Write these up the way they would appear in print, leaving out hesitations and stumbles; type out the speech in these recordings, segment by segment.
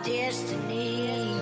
Destiny.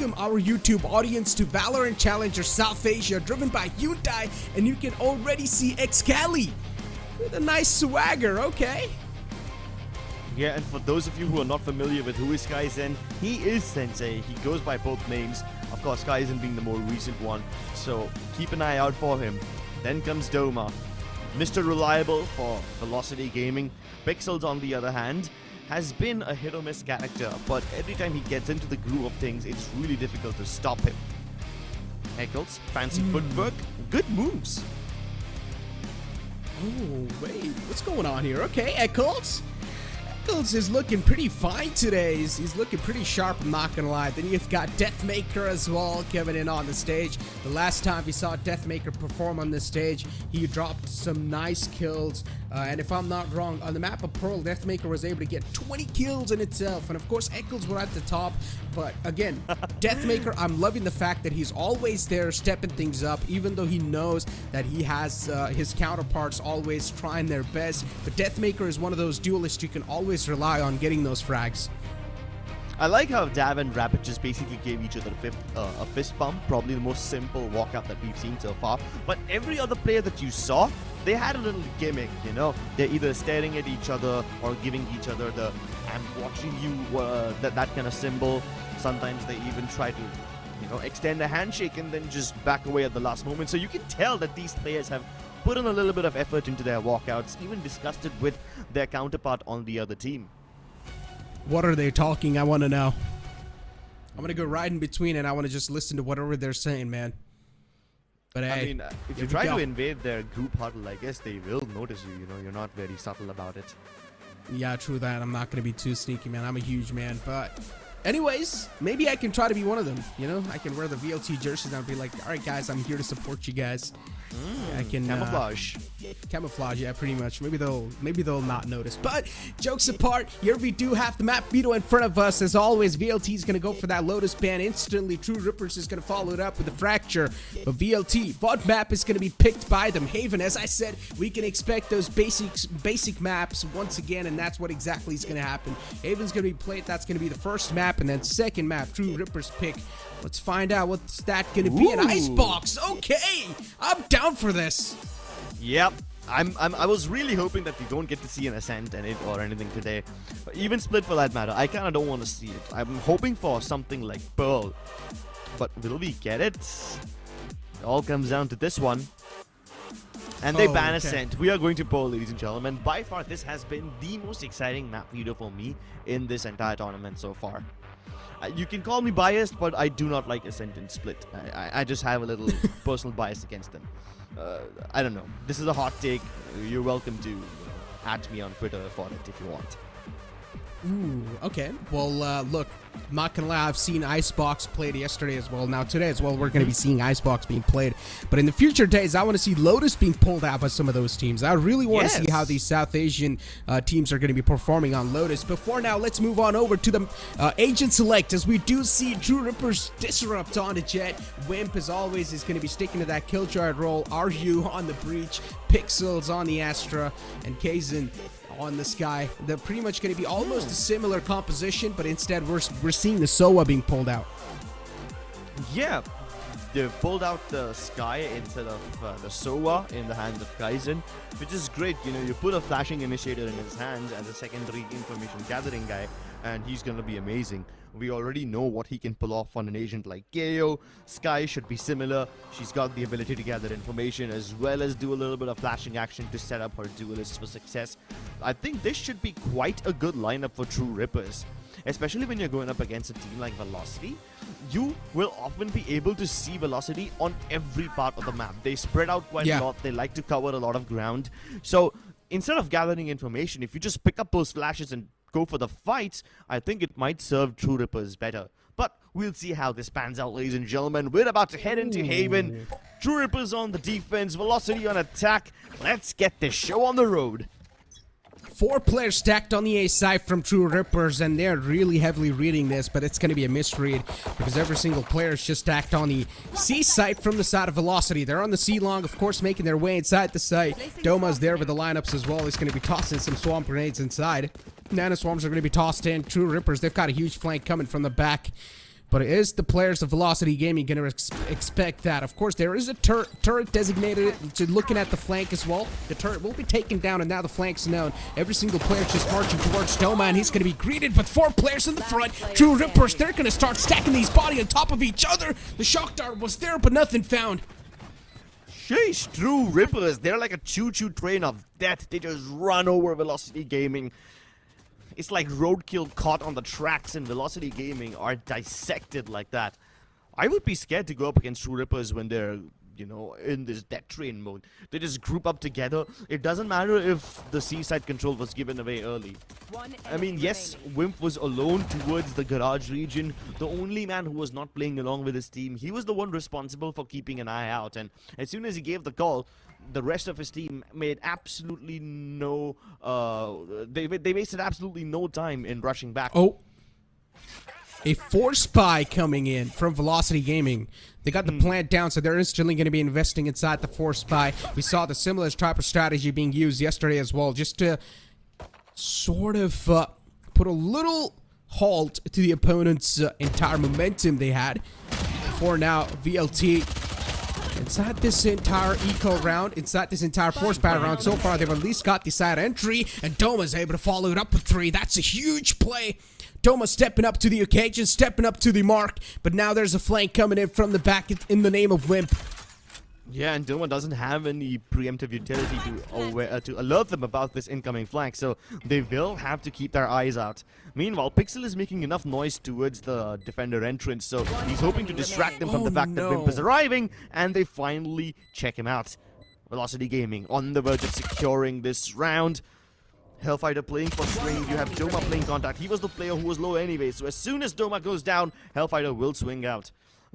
Welcome our YouTube audience to Valorant Challenger South Asia, driven by Hyundai, and you can already see Excali with a nice swagger. Okay. Yeah, and for those of you who are not familiar with who is Kaizen, he is Sensei. He goes by both names. Of course, Kaizen being the more recent one, so keep an eye out for him. Then comes Doma, Mr. Reliable for Velocity Gaming. Pixels, on the other hand, has been a hit or miss character, but every time he gets into the groove of things, it's really difficult to stop him. Eccles, fancy footwork, good moves. Oh, wait, what's going on here? Okay, Eccles. Eccles is looking pretty fine today. He's looking pretty sharp, I'm not gonna lie. Then you've got Deathmaker as well coming in on the stage. The last time we saw Deathmaker perform on this stage, he dropped some nice kills And if I'm not wrong, on the map of Pearl, Deathmaker was able to get 20 kills in itself. And of course, Eccles were at the top. But again, Deathmaker, I'm loving the fact that he's always there stepping things up, even though he knows that he has his counterparts always trying their best. But Deathmaker is one of those duelists you can always rely on getting those frags. I like how Dav and Rapid just basically gave each other a fist bump, probably the most simple walkout that we've seen so far. But every other player that you saw, they had a little gimmick, you know? They're either staring at each other or giving each other the "I'm watching you" that kind of symbol. Sometimes they even try to, you know, extend a handshake and then just back away at the last moment. So you can tell that these players have put in a little bit of effort into their walkouts, even discussed it with their counterpart on the other team. What are they talking? I want to know. I'm going to go right in between and I want to just listen to whatever they're saying, man. But hey, I mean, if you try to invade their group huddle, I guess they will notice you, you know, you're not very subtle about it. Yeah, true that. I'm not going to be too sneaky, man. I'm a huge man, but anyways, maybe I can try to be one of them, you know? I can wear the VLT jerseys and I'll be like, all right, guys, I'm here to support you guys. I can camouflage. Camouflage, yeah, pretty much. Maybe they'll not notice. But jokes apart, here we do have the map veto in front of us. As always, VLT is gonna go for that Lotus ban instantly. True Rippers is gonna follow it up with the Fracture. But VLT, what map is gonna be picked by them? Haven, as I said, we can expect those basic maps once again, and that's what exactly is gonna happen. Haven's gonna be played. That's gonna be the first map, and then second map, True Rippers pick. Let's find out what's that gonna be. An Icebox. Okay, I'm down for this. Yep. I was really hoping that we don't get to see an Ascent and it or anything today. Even Split for that matter. I kind of don't want to see it. I'm hoping for something like Pearl. But will we get it? It all comes down to this one. And they ban Ascent. We are going to Pearl, ladies and gentlemen. By far, this has been the most exciting map video for me in this entire tournament so far. You can call me biased, but I do not like Ascent and Split. I just have a little personal bias against them. I don't know. This is a hot take. You're welcome to at me on Twitter for it if you want. Ooh, okay. Well, look, I'm not gonna lie, I've seen Icebox played yesterday as well. Now today as well, we're gonna be seeing Icebox being played. But in the future days, I want to see Lotus being pulled out by some of those teams. I really want to see how these South Asian teams are gonna be performing on Lotus. But for now, let's move on over to the Agent Select, as we do see True Rippers disrupt on the Jet. Wimp, as always, is gonna be sticking to that Killjoy role. RU on the Breach, Pixels on the Astra, and Kazin on the Sky. They're pretty much going to be almost a similar composition, but instead we're seeing the SOA being pulled out. Yeah, they pulled out the Sky instead of the SOA in the hands of Kaizen, which is great. You know, you put a flashing initiator in his hands as a secondary information gathering guy, and he's going to be amazing. We already know what he can pull off on an agent like KO. Sky should be similar. She's got the ability to gather information as well as do a little bit of flashing action to set up her duelists for success. I think this should be quite a good lineup for True Rippers, especially when you're going up against a team like Velocity. You will often be able to see Velocity on every part of the map. They spread out quite a lot. They like to cover a lot of ground. So instead of gathering information, if you just pick up those flashes and go for the fights, I think it might serve True Rippers better. But we'll see how this pans out, ladies and gentlemen. We're about to head into Haven. True Rippers on the defense, Velocity on attack. Let's get this show on the road. 4 players stacked on the A side from True Rippers, and they're really heavily reading this, but it's going to be a misread because every single player is just stacked on the C side from the side of Velocity. They're on the C long, of course, making their way inside the site. Doma's there with the lineups as well. He's going to be tossing some swamp grenades inside. Nano Swarms are going to be tossed in. True Rippers, they've got a huge flank coming from the back. But is the players of Velocity Gaming going to expect that? Of course, there is a turret designated to looking at the flank as well. The turret will be taken down, and now the flank's known. Every single player just marching towards Doma, and he's going to be greeted with 4 players in the front. True Rippers, they're going to start stacking these bodies on top of each other. The shock dart was there, but nothing found. Sheesh, True Rippers, they're like a choo-choo train of death. They just run over Velocity Gaming. It's like roadkill caught on the tracks, and Velocity Gaming are dissected like that. I would be scared to go up against True Rippers when they're you know, in this death train mode. They just group up together. It doesn't matter if the seaside control was given away early. I mean, yes, Wimp was alone towards the garage region. The only man who was not playing along with his team. He was the one responsible for keeping an eye out. And as soon as he gave the call, the rest of his team made absolutely no... they wasted absolutely no time in rushing back. Oh. A force spy coming in from Velocity Gaming. They got the plant down, so they're instantly going to be investing inside the force spy. We saw the similar type of strategy being used yesterday as well, just to sort of put a little halt to the opponent's entire momentum they had. For now, VLT inside this entire eco round, inside this entire force spy round, so far they've at least got the side entry, and Doma's able to follow it up with 3. That's a huge play. Doma stepping up to the occasion, stepping up to the mark, but now there's a flank coming in from the back in the name of Wimp. Yeah, and Doma doesn't have any preemptive utility to alert them about this incoming flank, so they will have to keep their eyes out. Meanwhile, Pixel is making enough noise towards the defender entrance, so he's hoping to distract them from the fact that Wimp is arriving, and they finally check him out. Velocity Gaming on the verge of securing this round. Hellfighter playing for swing, you have Doma playing contact. He was the player who was low anyway, so as soon as Doma goes down, Hellfighter will swing out.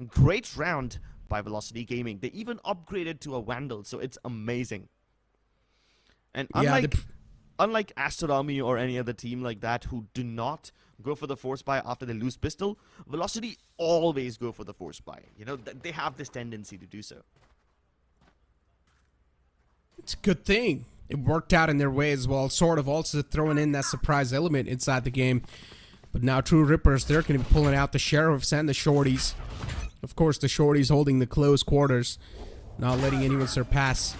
Great round by Velocity Gaming. They even upgraded to a Vandal, so it's amazing. And unlike ASTER Army or any other team like that who do not go for the force buy after they lose pistol, Velocity always go for the force buy. You know, they have this tendency to do so. It's a good thing. It worked out in their way as well, sort of also throwing in that surprise element inside the game. But now True Rippers, they're going to be pulling out the Sheriffs and the Shorties. Of course, the Shorties holding the close quarters, not letting anyone surpass.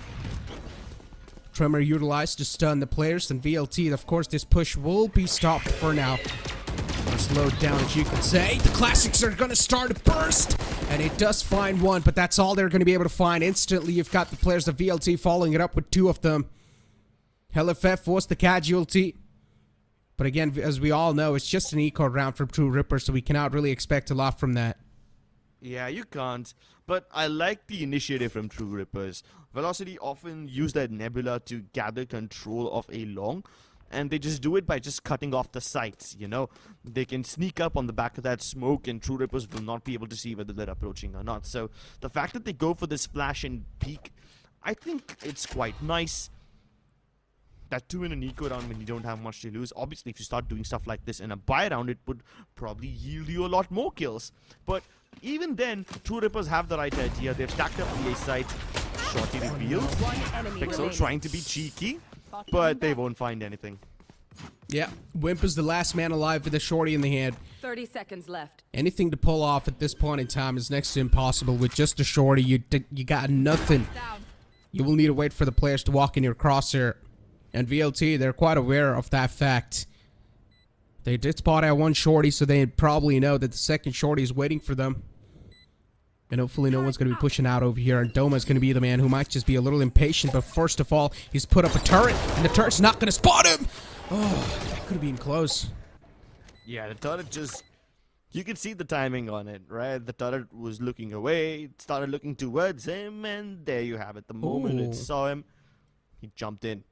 Tremor utilized to stun the players, and VLT, of course, this push will be stopped for now. Or slowed down, as you could say. The Classics are going to start a burst, and it does find one, but that's all they're going to be able to find. Instantly, you've got the players of VLT following it up with 2 of them. LFF was the casualty. But again, as we all know, it's just an eco round from True Ripper, so we cannot really expect a lot from that. Yeah, you can't. But I like the initiative from True Rippers. Velocity often use that nebula to gather control of a long, and they just do it by just cutting off the sights, you know. They can sneak up on the back of that smoke, and True Rippers will not be able to see whether they're approaching or not. So the fact that they go for this flash and peek, I think it's quite nice. That 2 in an eco round when you don't have much to lose. Obviously, if you start doing stuff like this in a buy round, it would probably yield you a lot more kills. But even then, True Rippers have the right idea. They've stacked up the A site. Shorty revealed. Pixel trying to be cheeky, but they won't find anything. Yeah, Wimp is the last man alive with a Shorty in the hand. 30 seconds left. Anything to pull off at this point in time is next to impossible. With just a Shorty, you got nothing. You will need to wait for the players to walk in your crosshair. And VLT, they're quite aware of that fact. They did spot out 1 Shorty, so they probably know that the second Shorty is waiting for them. And hopefully no one's going to be pushing out over here. And Doma's going to be the man who might just be a little impatient. But first of all, he's put up a turret, and the turret's not going to spot him! Oh, that could have been close. Yeah, the turret just... You can see the timing on it, right? The turret was looking away, it started looking towards him, and there you have it. The moment it saw him, he jumped in.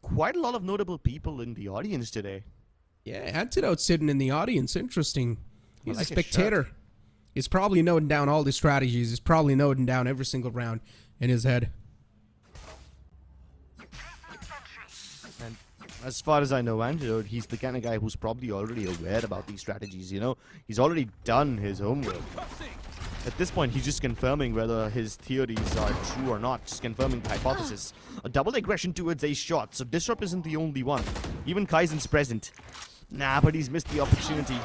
Quite a lot of notable people in the audience today. Yeah, Antidote sitting in the audience. Interesting. He's like a spectator. He's probably noting down all the strategies. He's probably noting down every single round in his head. And as far as I know, Antidote, he's the kind of guy who's probably already aware about these strategies, you know? He's already done his homework. At this point, he's just confirming whether his theories are true or not. Just confirming the hypothesis. A double aggression towards a shot, so Disrupt isn't the only one. Even Kaizen's present. Nah, but he's missed the opportunity.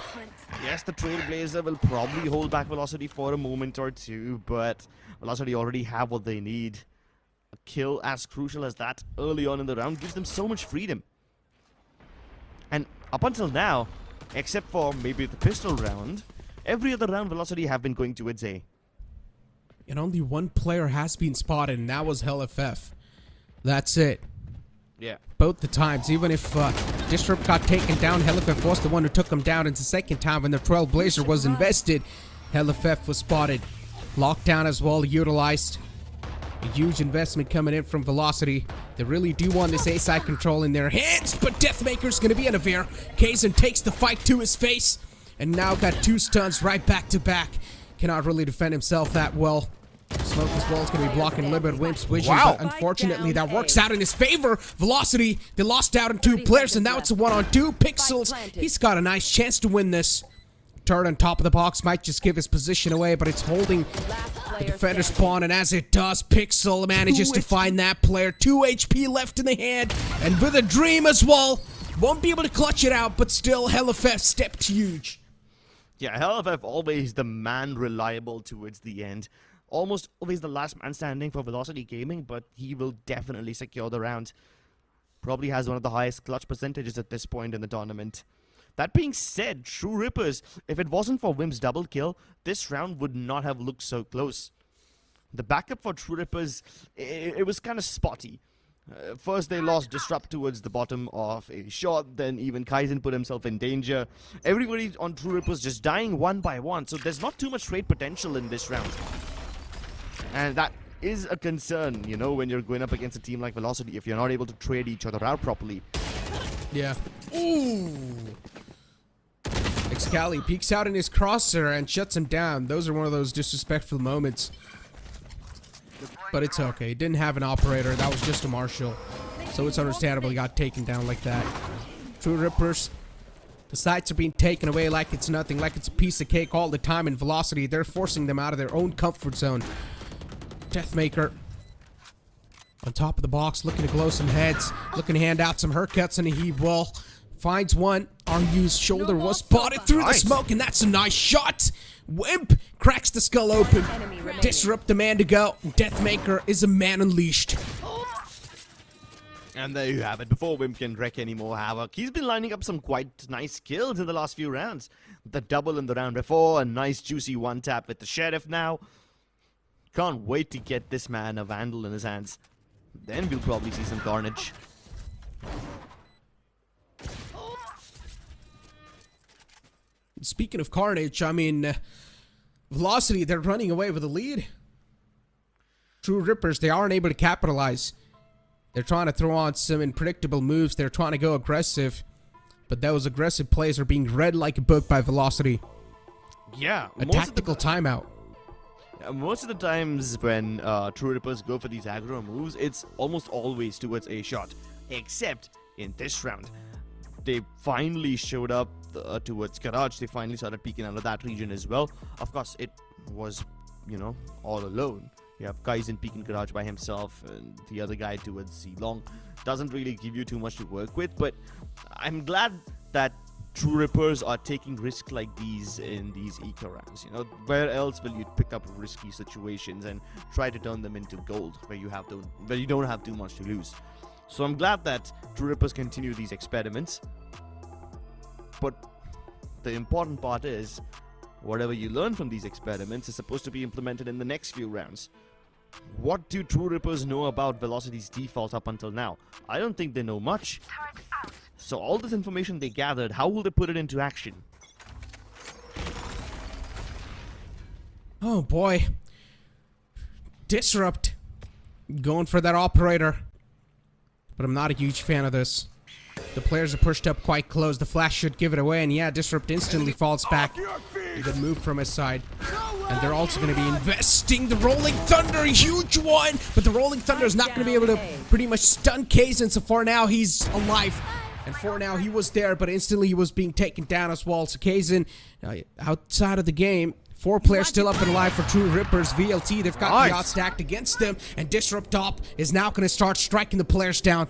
Yes, the Trailblazer will probably hold back Velocity for a moment or two, but Velocity already have what they need. A kill as crucial as that early on in the round gives them so much freedom. And up until now, except for maybe the pistol round, every other round Velocity have been going towards A. And only 1 player has been spotted, and that was HellFF. That's it. Yeah. Both the times, even if Disrupt got taken down, HellFF was the one who took him down. And the second time when the Trailblazer was invested, HellFF was spotted. Lockdown as well utilized. A huge investment coming in from Velocity. They really do want this A side control in their hands, but Deathmaker's gonna be unaware. Kazan takes the fight to his face, and now got 2 stuns right back to back. Cannot really defend himself that well. Smoke as well is going to be blocking a little bit of Wimp's vision, but unfortunately that works out in his favor. Velocity, they lost out on 2 players, and now it's a 1-on-2. Pixels, he's got a nice chance to win this. Turret on top of the box might just give his position away, but it's holding the defender spawn, and as it does, Pixel manages to find that player. 2 HP left in the hand, and with a dream as well. Won't be able to clutch it out, but still, HellFF stepped huge. Yeah, HellFF always the man reliable towards the end. Almost always the last man standing for Velocity Gaming, but he will definitely secure the round. Probably has one of the highest clutch percentages at this point in the tournament. That being said, True Rippers, if it wasn't for Wim's double kill, this round would not have looked so close. The backup for True Rippers, it was kind of spotty. First they lost Disrupt towards the bottom of a shot, then even Kaizen put himself in danger. Everybody on True Rippers just dying one by one, so there's not too much trade potential in this round. And that is a concern, you know, when you're going up against a team like Velocity, if you're not able to trade each other out properly. Yeah. Ooh. Excali peeks out in his crosser and shuts him down. Those are one of those disrespectful moments. But it's okay. He didn't have an operator. That was just a Marshal. So it's understandable he got taken down like that. True Rippers. The sites are being taken away like it's nothing, like it's a piece of cake all the time in Velocity. They're forcing them out of their own comfort zone. Deathmaker on top of the box, looking to glow some heads, looking to hand out some haircuts, and he will finds one. RU's shoulder was spotted through the smoke, and that's a nice shot. Wimp cracks the skull open. Disrupt the man to go. Deathmaker is a man unleashed. And there you have it. Before Wimp can wreak any more havoc, he's been lining up some quite nice kills in the last few rounds. The double in the round before, a nice juicy one tap with the Sheriff now. Can't wait to get this man a Vandal in his hands. Then we'll probably see some carnage. Speaking of carnage, I mean, Velocity, they're running away with the lead. True Rippers, they aren't able to capitalize. They're trying to throw on some unpredictable moves. They're trying to go aggressive. But those aggressive plays are being read like a book by Velocity. Yeah. A tactical timeout. Most of the times when True Rippers go for these aggro moves, it's almost always towards a shot. Except in this round. They finally showed up towards Garage. They finally started peeking out of that region as well. Of course, it was, you know, all alone. You have Kaizen peeking Garage by himself, and the other guy towards C-Long. Doesn't really give you too much to work with, but I'm glad that True Rippers are taking risks like these in these eco rounds. You know, where else will you pick up risky situations and try to turn them into gold where you don't have too much to lose? So I'm glad that True Rippers continue these experiments. But the important part is, whatever you learn from these experiments is supposed to be implemented in the next few rounds. What do True Rippers know about Velocity's defaults up until now? I don't think they know much. So all this information they gathered, how will they put it into action? Oh boy. Disrupt. Going for that operator. But I'm not a huge fan of this. The players are pushed up quite close. The flash should give it away, and yeah, Disrupt instantly falls back. A good move from his side. And they're also going to be investing the Rolling Thunder, a huge one! But the Rolling Thunder is not going to be able to pretty much stun Kazan, so for now he's alive. And for now he was there, but instantly he was being taken down as well. So Kazan, outside of the game, 4 players still up and alive for True Rippers. VLT, they've got the odds stacked against them. And Disrupt Top is now going to start striking the players down.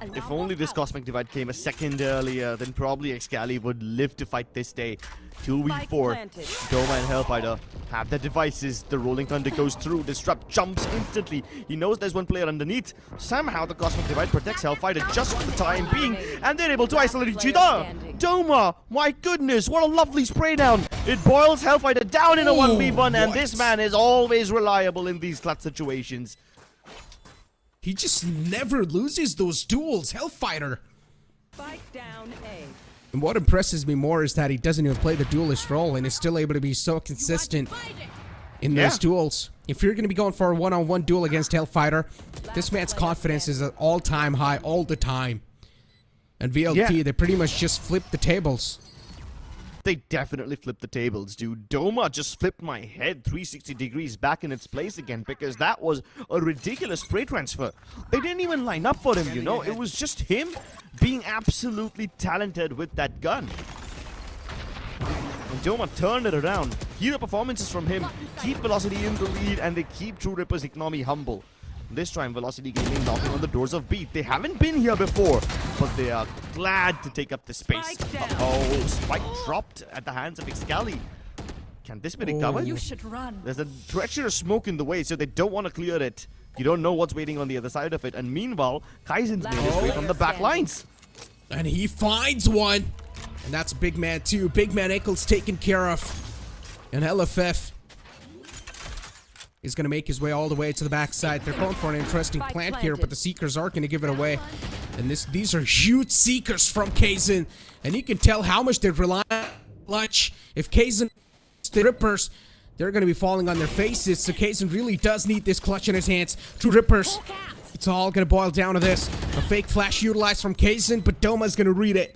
If only this Cosmic Divide came a second earlier, then probably Excali would live to fight this day. 2v4. Doma and Hellfighter have their devices. The Rolling Thunder goes through. Disrupt jumps instantly. He knows there's one player underneath. Somehow the Cosmic Divide protects Hellfighter just for the time being, and they're able to isolate each other. Doma, my goodness, what a lovely spray down. It boils Hellfighter down in a 1v1, and this man is always reliable in these clutch situations. He just never loses those duels, Hellfighter. Spike down A. And what impresses me more is that he doesn't even play the duelist role and is still able to be so consistent. in those duels. If you're going to be going for a one-on-one duel against Hellfighter, this man's confidence is at all-time high all the time. And VLT, they pretty much just flipped the tables. They definitely flipped the tables, dude. Doma just flipped my head 360 degrees back in its place again because that was a ridiculous spray transfer. They didn't even line up for him, you know. It was just him being absolutely talented with that gun. And Doma turned it around. Hero performances from him keep Velocity in the lead, and they keep True Ripper's economy humble. This time, Velocity Gaming knocking on the doors of Beat. They haven't been here before, but they are glad to take up the space. Oh, Spike dropped at the hands of Excali. Can this be recovered? You should run. There's a treacherous smoke in the way, so they don't want to clear it. You don't know what's waiting on the other side of it. And meanwhile, Kaizen's made his way from the back lines. And he finds one. And that's Big Man too. Big Man Eccles taken care of. And LFF is going to make his way all the way to the backside. They're going for an interesting plant here, but the Seekers aren't going to give it away. And these are huge Seekers from Kaizen. And you can tell how much they rely on clutch. If Kaizen the Rippers, they're going to be falling on their faces. So Kaizen really does need this clutch in his hands. True Rippers, it's all going to boil down to this. A fake flash utilized from Kaizen, but Doma's going to read it.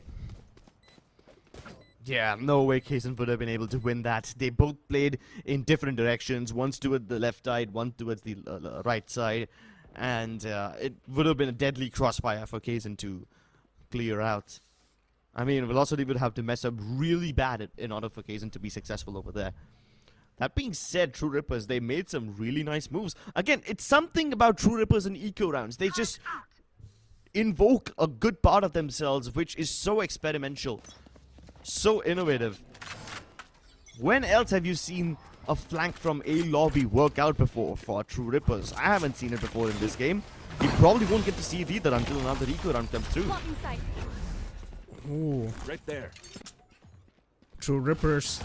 Yeah, no way Kaizen would have been able to win that. They both played in different directions. One's towards the left side, one towards the right side. And it would have been a deadly crossfire for Kaizen to clear out. I mean, Velocity would have to mess up really bad in order for Kaizen to be successful over there. That being said, True Rippers, they made some really nice moves. Again, it's something about True Rippers in eco rounds. They just invoke a good part of themselves, which is so experimental. So innovative. When else have you seen a flank from A lobby work out before for True Rippers? I haven't seen it before in this game. You probably won't get to see it either until another eco round comes through. Ooh. Right there. True Rippers.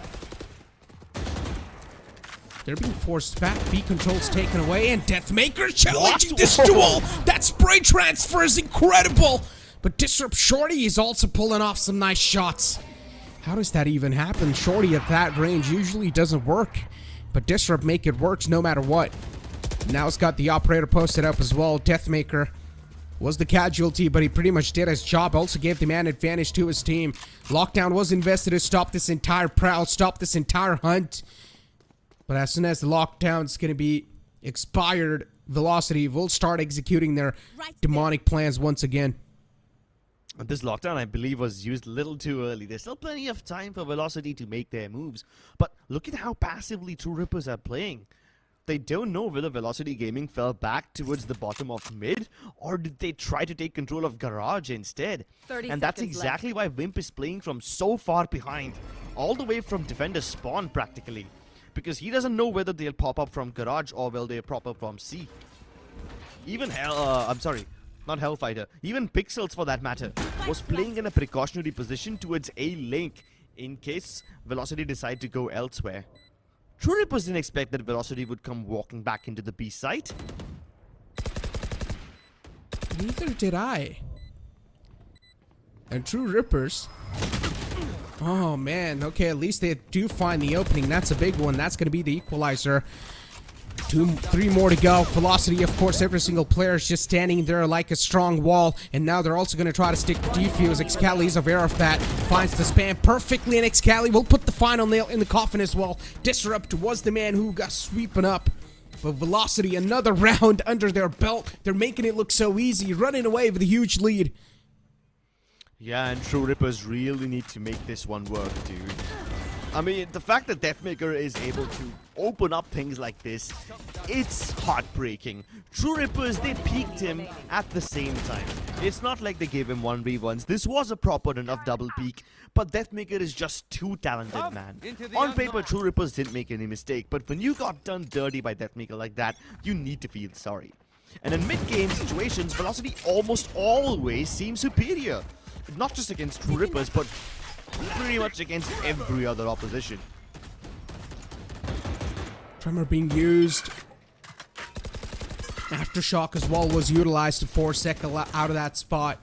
They're being forced back. B controls taken away, and Deathmaker challenging this duel. That spray transfer is incredible. But Disrupt Shorty is also pulling off some nice shots. How does that even happen? Shorty at that range usually doesn't work, but Disrupt make it works no matter what. Now it's got the operator posted up as well. Deathmaker was the casualty, but he pretty much did his job. Also gave the man advantage to his team. Lockdown was invested to stop this entire prowl, stop this entire hunt. But as soon as the lockdown's going to be expired, Velocity will start executing their demonic plans once again. This lockdown, I believe, was used a little too early. There's still plenty of time for Velocity to make their moves. But look at how passively True Rippers are playing. They don't know whether Velocity Gaming fell back towards the bottom of mid, or did they try to take control of Garage instead. And that's exactly why Wimp is playing from so far behind. All the way from Defender spawn, practically. Because he doesn't know whether they'll pop up from Garage or will they pop up from C. Even not Hellfighter, even Pixels for that matter, was playing in a precautionary position towards A link in case Velocity decide to go elsewhere. True Rippers didn't expect that Velocity would come walking back into the B site. Neither did I. And True Rippers. Oh man, okay, at least they do find the opening. That's a big one. That's going to be the equalizer. 3 more to go. Velocity, of course, every single player is just standing there like a strong wall. And now they're also going to try to stick the defuse. Excali is aware of that. Finds the spam perfectly, and Excali will put the final nail in the coffin as well. Disrupt was the man who got sweeping up. But Velocity, another round under their belt. They're making it look so easy, running away with a huge lead. Yeah, and True Rippers really need to make this one work, dude. I mean, the fact that Deathmaker is able to open up things like this, it's heartbreaking. True Rippers, they peaked him at the same time. It's not like they gave him 1v1s. This was a proper enough double peak, but Deathmaker is just too talented, man. On paper, True Rippers didn't make any mistake, but when you got done dirty by Deathmaker like that, you need to feel sorry. And in mid-game situations, Velocity almost always seems superior. Not just against True Rippers, but pretty much against every other opposition. Tremor being used. Aftershock as well was utilized to force Ekka out of that spot.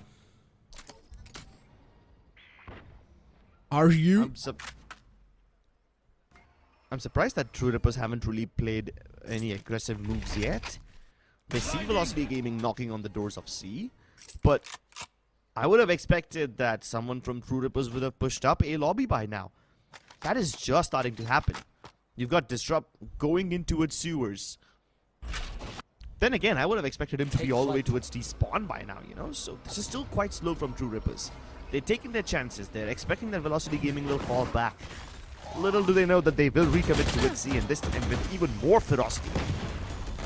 Are you? I'm surprised that True Rippers haven't really played any aggressive moves yet. They see Velocity Gaming knocking on the doors of C, but I would have expected that someone from True Rippers would have pushed up A lobby by now. That is just starting to happen. You've got Disrupt going into its sewers. Then again, I would have expected him to be all the way towards T-spawn by now, you know? So this is still quite slow from True Rippers. They're taking their chances. They're expecting that Velocity Gaming will fall back. Little do they know that they will recommit towards C, and this time with even more ferocity.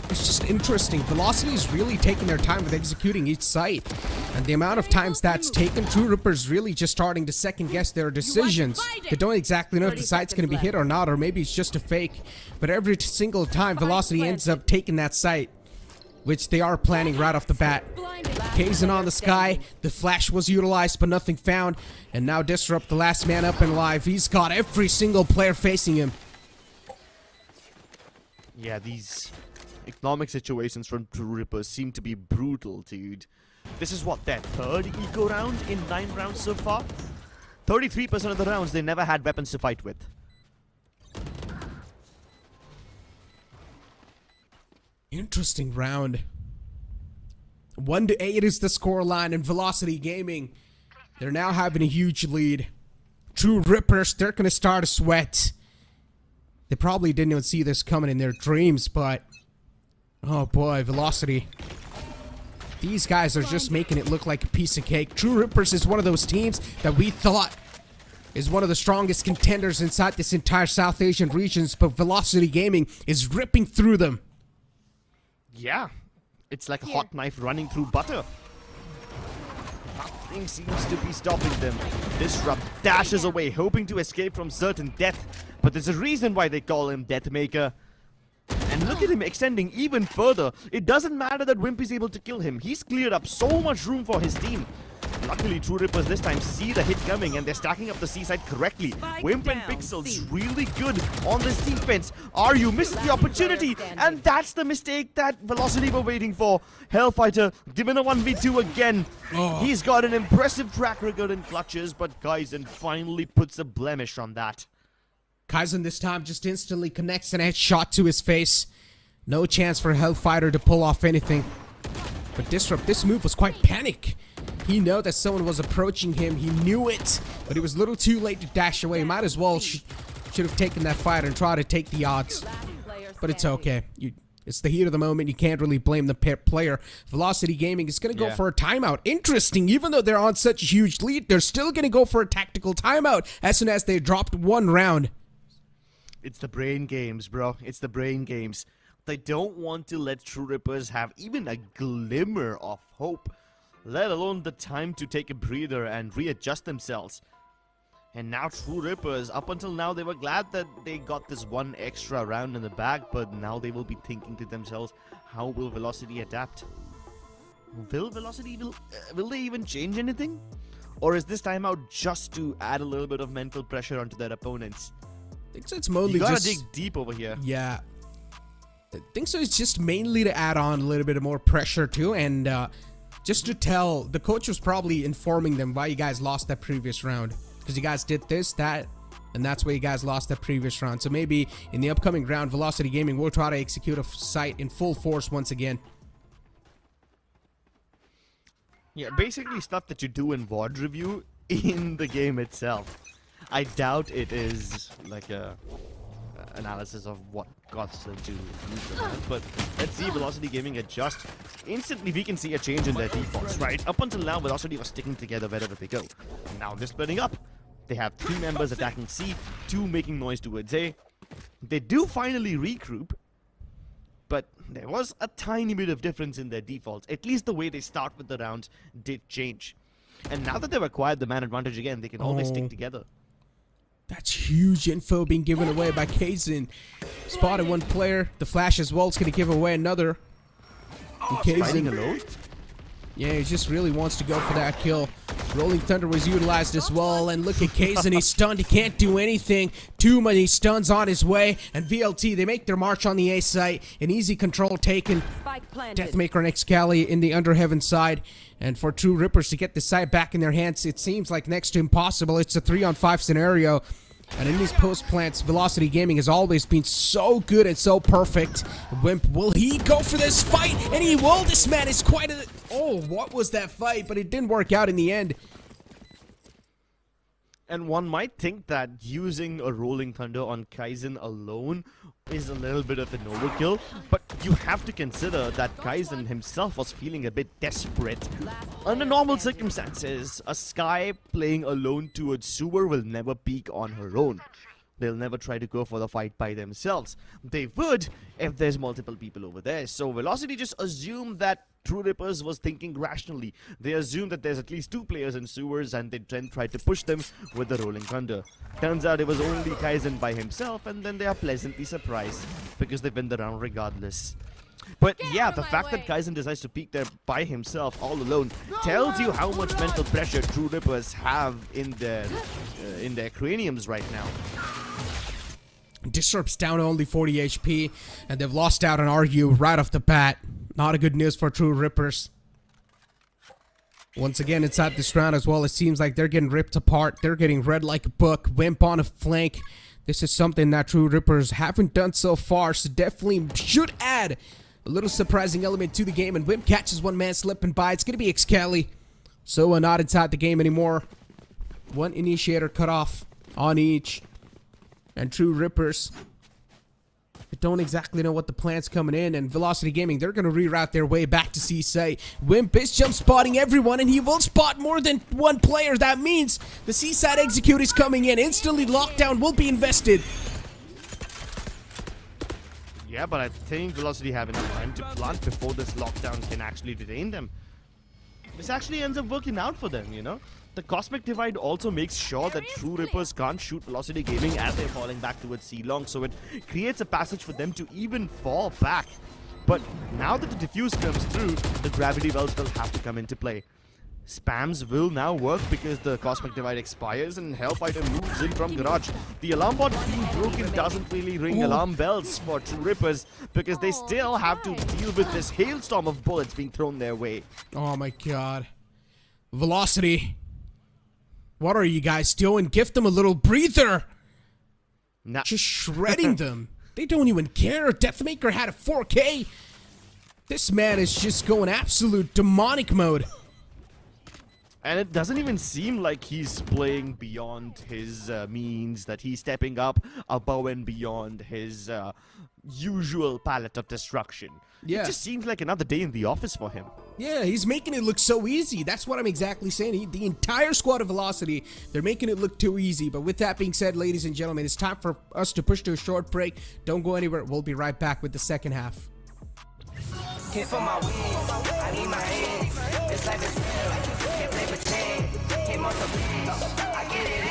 It's just interesting. Velocity is really taking their time with executing each site. And the amount of times that's taken, True Rippers really just starting to second guess their decisions. They don't exactly know if the site's going to be hit or not, or maybe it's just a fake. But every single time, Velocity ends up taking that site, which they are planning right off the bat. Kazan on the sky, the flash was utilized but nothing found. And now Disrupt, the last man up and alive. He's got every single player facing him. Yeah, these economic situations from True Rippers seem to be brutal, dude. This is what, their third eco round in 9 rounds so far? 33% of the rounds they never had weapons to fight with. Interesting round. 1-8 is the scoreline, and Velocity Gaming, they're now having a huge lead. True Rippers, they're gonna start a sweat. They probably didn't even see this coming in their dreams, but oh boy, Velocity. These guys are just making it look like a piece of cake. True Rippers is one of those teams that we thought is one of the strongest contenders inside this entire South Asian regions, but Velocity Gaming is ripping through them. Yeah, it's like a hot knife running through butter. Nothing seems to be stopping them. Disrupt dashes away, hoping to escape from certain death, but there's a reason why they call him Deathmaker. And look at him extending even further. It doesn't matter that Wimp is able to kill him. He's cleared up so much room for his team. Luckily, True Rippers this time see the hit coming and they're stacking up the C side correctly. Wimp and Pixels really good on this defense. RU misses the opportunity, and that's the mistake that Velocity were waiting for. Hellfighter given a 1v2 again. He's got an impressive track record in clutches, but Kaizen finally puts a blemish on that. Kaizen this time just instantly connects an headshot to his face. No chance for Hellfighter to pull off anything. But Disrupt, this move was quite panic. He knew that someone was approaching him. He knew it, but it was a little too late to dash away. Might as well should have taken that fight and tried to take the odds. But it's okay. It's the heat of the moment. You can't really blame the player. Velocity Gaming is going to go for a timeout. Interesting. Even though they're on such a huge lead, they're still going to go for a tactical timeout as soon as they dropped one round. It's the brain games, bro. It's the brain games. They don't want to let True Rippers have even a glimmer of hope, let alone the time to take a breather and readjust themselves. And now True Rippers, up until now, they were glad that they got this one extra round in the bag, but now they will be thinking to themselves, how will Velocity adapt? Will Velocity, will they even change anything? Or is this timeout just to add a little bit of mental pressure onto their opponents? I think so it's mostly you gotta just, dig deep over here. Yeah. I think so it's just mainly to add on a little bit of more pressure too, and just to tell, the coach was probably informing them why you guys lost that previous round. Because you guys did this, that, and that's why you guys lost that previous round. So maybe in the upcoming round, Velocity Gaming will try to execute a site in full force once again. Yeah, basically stuff that you do in VOD review in the game itself. I doubt it is like a analysis of what got them to lose the round, but let's see Velocity Gaming adjust. Instantly we can see a change in their defaults, right? Up until now, Velocity was sticking together wherever they go. Now they're splitting up. They have 3 members attacking C, 2 making noise towards A. They do finally regroup, but there was a tiny bit of difference in their defaults. At least the way they start with the rounds did change. And now that they've acquired the man advantage again, they can always stick together. That's huge info being given away by Kazan. Spotted one player. The flash as well is going to give away another. Kazan alone? Yeah, he just really wants to go for that kill. Rolling Thunder was utilized as well. And look at Kazan. He's stunned. He can't do anything. Too many stuns on his way. And VLT, they make their march on the A site. An easy control taken. Deathmaker and Excali in the Underheaven side. And for True Rippers to get the site back in their hands, it seems like next to impossible. It's a 3-on-5 scenario. And in these post plants, Velocity Gaming has always been so good and so perfect. Wimp, will he go for this fight? And he will. This man is quite a... Oh, what was that fight? But it didn't work out in the end. And one might think that using a Rolling Thunder on Kaizen alone is a little bit of an overkill, but you have to consider that Kaizen himself was feeling a bit desperate. Under normal circumstances, a Sky playing alone towards Sewer will never peek on her own. They'll never try to go for the fight by themselves. They would if there's multiple people over there. So Velocity just assumed that True Rippers was thinking rationally. They assumed that there's at least 2 players in Sewers and they then tried to push them with the Rolling Thunder. Turns out it was only Kaizen by himself, and then they are pleasantly surprised because they win the round regardless. But yeah, the fact that Kaizen decides to peek there by himself all alone tells you how much mental pressure True Rippers have in their craniums right now. Disrupt's down to only 40 HP, and they've lost out on Argue right off the bat. Not a good news for True Rippers. Once again, inside this round as well, it seems like they're getting ripped apart. They're getting read like a book. Wimp on a flank. This is something that True Rippers haven't done so far, so definitely should add a little surprising element to the game. And Wimp catches one man slipping by. It's going to be Excali. So not inside the game anymore. One initiator cut off on each. And True Rippers don't exactly know what the plan's coming in, and Velocity Gaming, they're going to reroute their way back to Seaside. Wimp is jump spotting everyone, and he will spot more than one player. That means the Seaside Execute is coming in. Instantly, lockdown will be invested. Yeah, but I think Velocity have enough time to plant before this lockdown can actually detain them. This actually ends up working out for them, you know? The Cosmic Divide also makes sure that True Rippers can't shoot Velocity Gaming as they're falling back towards C-Long, so it creates a passage for them to even fall back. But now that the Diffuse comes through, the Gravity Wells will have to come into play. Spams will now work because the Cosmic Divide expires and Hellfighter moves in from Garage. The alarm bot being broken doesn't really ring alarm bells for True Rippers because they still have to deal with this hailstorm of bullets being thrown their way. Oh my god. Velocity. What are you guys doing? Give them a little breather. Nah. Just shredding them. They don't even care. Deathmaker had a 4K. This man is just going absolute demonic mode. And it doesn't even seem like he's playing beyond his means, that he's stepping up above and beyond his usual palette of destruction. Yeah. It just seems like another day in the office for him. Yeah, he's making it look so easy. That's what I'm exactly saying. The entire squad of Velocity, they're making it look too easy. But with that being said, ladies and gentlemen, it's time for us to push to a short break. Don't go anywhere. We'll be right back with the second half. Hit for my wings, I need my hands. This life is real, can't play pretend. Came off the beach, I get it in.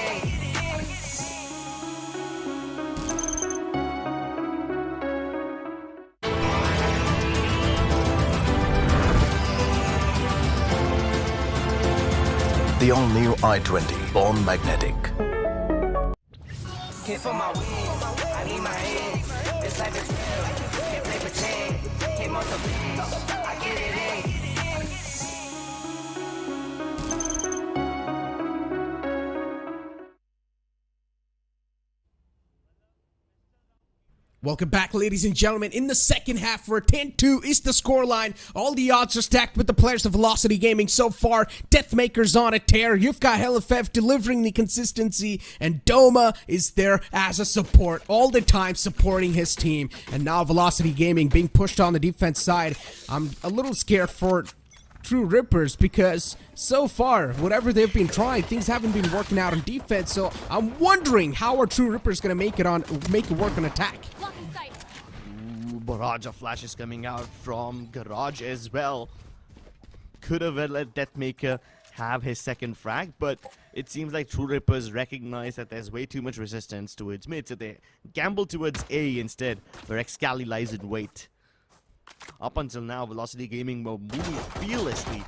The all-new i20, born magnetic. Hit for my wings, I need my hands. This life is real, can't play pretend. Came off the beach, I get it in. Welcome back, ladies and gentlemen. In the second half, where 10-2 is the scoreline. All the odds are stacked with the players of Velocity Gaming so far. Deathmaker's on a tear. You've got HellFF delivering the consistency, and Doma is there as a support all the time, supporting his team. And now Velocity Gaming being pushed on the defense side. I'm a little scared for True Rippers because so far, whatever they've been trying, things haven't been working out on defense. So I'm wondering how are True Rippers gonna make it work on attack. Barrage of flashes coming out from Garage as well. Could have let Deathmaker have his second frag, but it seems like True Rippers recognize that there's way too much resistance towards mid, so they gamble towards A instead, where Excali lies in wait. Up until now, Velocity Gaming were moving fearlessly.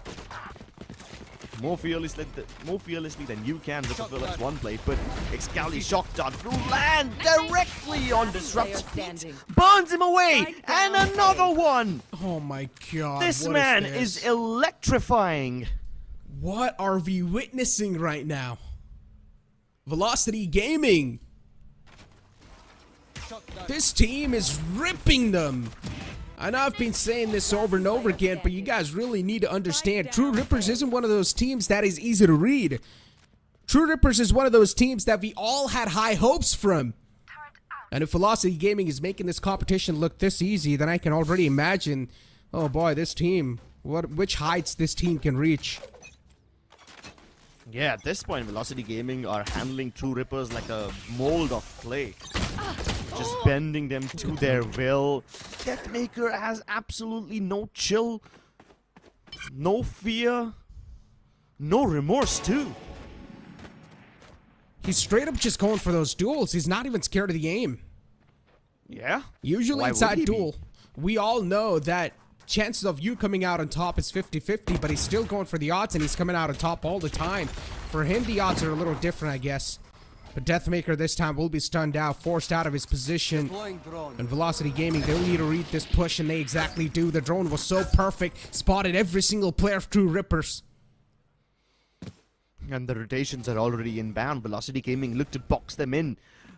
More fearlessly than you can with the Philips 1 plate, but Excali shock dart through land directly on Disrupt's feet. Burns him away, and another one! Oh my god. This what man this? is electrifying. What are we witnessing right now? Velocity Gaming This team is ripping them. I know I've been saying this over and over again, but you guys really need to understand, True Rippers isn't one of those teams that is easy to read. True Rippers is one of those teams that we all had high hopes from. And if Velocity Gaming is making this competition look this easy, then I can already imagine, oh boy, this team, which heights this team can reach. Yeah, at this point, Velocity Gaming are handling True Rippers like a mold of clay. Just bending them to their will. Deathmaker has absolutely no chill, no fear, no remorse too. He's straight up just going for those duels. He's not even scared of the aim. Yeah? Usually Why inside would he duel, be? we all know that chances of you coming out on top is 50-50, but he's still going for the odds, and he's coming out on top all the time. For him, the odds are a little different, I guess. But Deathmaker this time will be stunned out, forced out of his position. And Velocity Gaming, they'll need to read this push, and they exactly do. The drone was so perfect, spotted every single player of True Rippers. And the rotations are already inbound. Velocity Gaming look to box them in.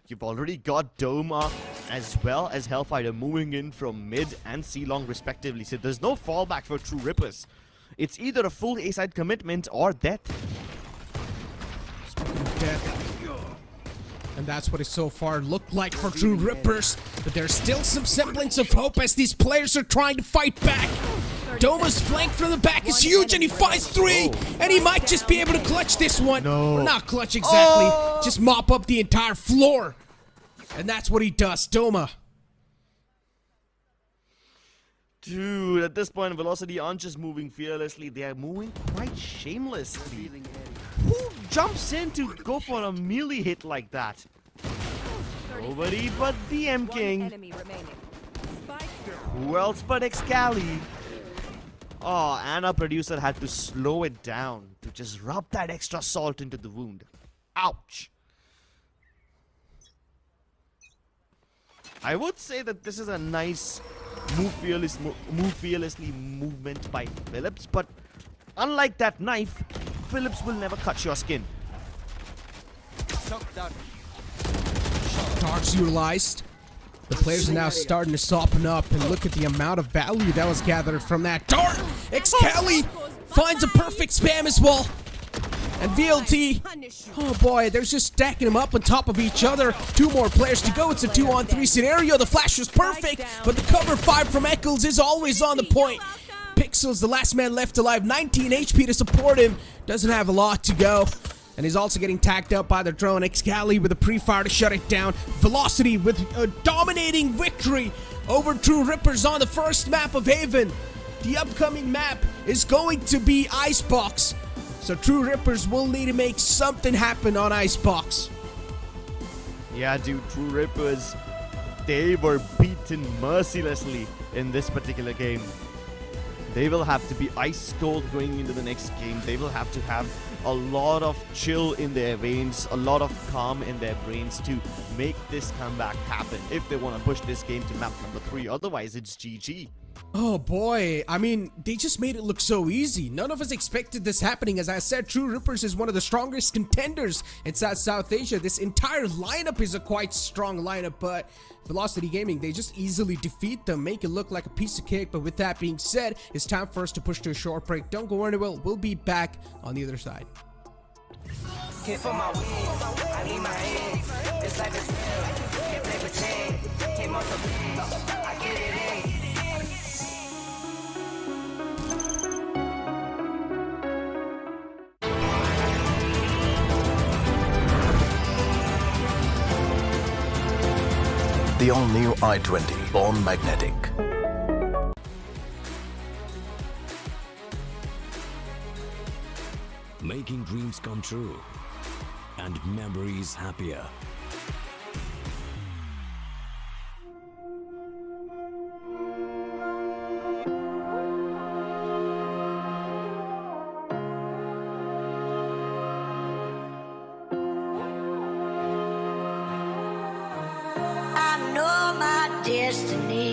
You've already got Doma as well as Hellfighter moving in from mid and C-Long respectively. So there's no fallback for True Rippers. It's either a full A-side commitment or death. Death. And that's what it so far looked like for True Rippers. But there's still some semblance of hope as these players are trying to fight back. Doma's flank from the back is huge, and he finds 3, and he might just be able to clutch this one. No. Or not clutch exactly, just mop up the entire floor. And that's what he does, Doma. Dude, at this point, Velocity aren't just moving fearlessly, they are moving quite shamelessly. Who jumps in to go for a melee hit like that? Nobody but the M King. Enemy remaining. Spike Who else but Excali? Oh, and our producer had to slow it down to just rub that extra salt into the wound. Ouch. I would say that this is a nice move fearlessly movement by Phillips, but unlike that knife, Phillips will never cut your skin. Darts utilized. The players are now starting to soften up, and look at the amount of value that was gathered from that dart. Excali finds a perfect spam as well. And VLT, oh boy, they're just stacking them up on top of each other. 2 more players to go. It's a 2-on-3 scenario. The flash was perfect, but the cover 5 from Eccles is always on the point. Pixel's the last man left alive, 19 HP to support him. Doesn't have a lot to go. And he's also getting tacked up by the drone. Excali with a pre-fire to shut it down. Velocity with a dominating victory over True Rippers on the first map of Haven. The upcoming map is going to be Icebox. So True Rippers will need to make something happen on Icebox. Yeah, dude, True Rippers, they were beaten mercilessly in this particular game. They will have to be ice cold going into the next game. They will have to have a lot of chill in their veins, a lot of calm in their brains to make this comeback happen if they want to push this game to map number 3. Otherwise, it's GG. Oh boy, I mean, they just made it look so easy. None of us expected this happening. As I said, True Rippers is one of the strongest contenders inside South Asia. This entire lineup is a quite strong lineup, but Velocity Gaming, they just easily defeat them, make it look like a piece of cake. But with that being said, it's time for us to push to a short break. Don't go anywhere. We'll be back on the other side. Hit for my wins, I need my hands. This life is real, can't play pretend. Came off the beach, I get it in. The all-new i20, born magnetic. Making dreams come true and memories happier. I know my destiny.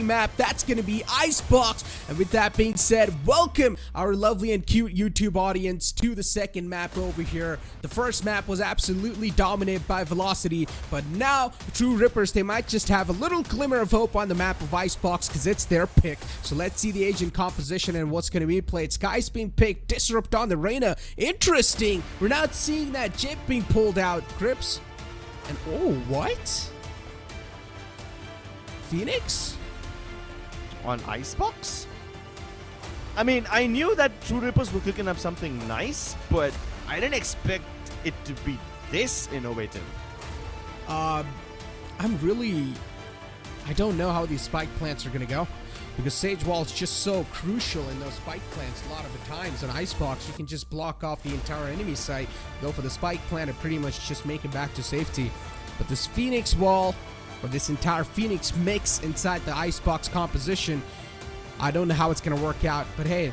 map. That's going to be Icebox. And with that being said, welcome our lovely and cute YouTube audience to the second map over here. The first map was absolutely dominated by Velocity, but now the True Rippers, they might just have a little glimmer of hope on the map of Icebox because it's their pick. So let's see the agent composition and what's going to be played. Sky's being picked, Disrupt on the Reyna. Interesting. We're not seeing that Jip being pulled out. Grips. And oh, what? Phoenix? On Icebox? I mean, I knew that True Rippers were cooking up something nice, but I didn't expect it to be this innovative. I don't know how these spike plants are going to go, because Sage Wall is just so crucial in those spike plants a lot of the times. On Icebox, you can just block off the entire enemy site, go for the spike plant, and pretty much just make it back to safety. But this Phoenix Wall, or this entire Phoenix mix inside the Icebox composition, I don't know how it's going to work out. But hey,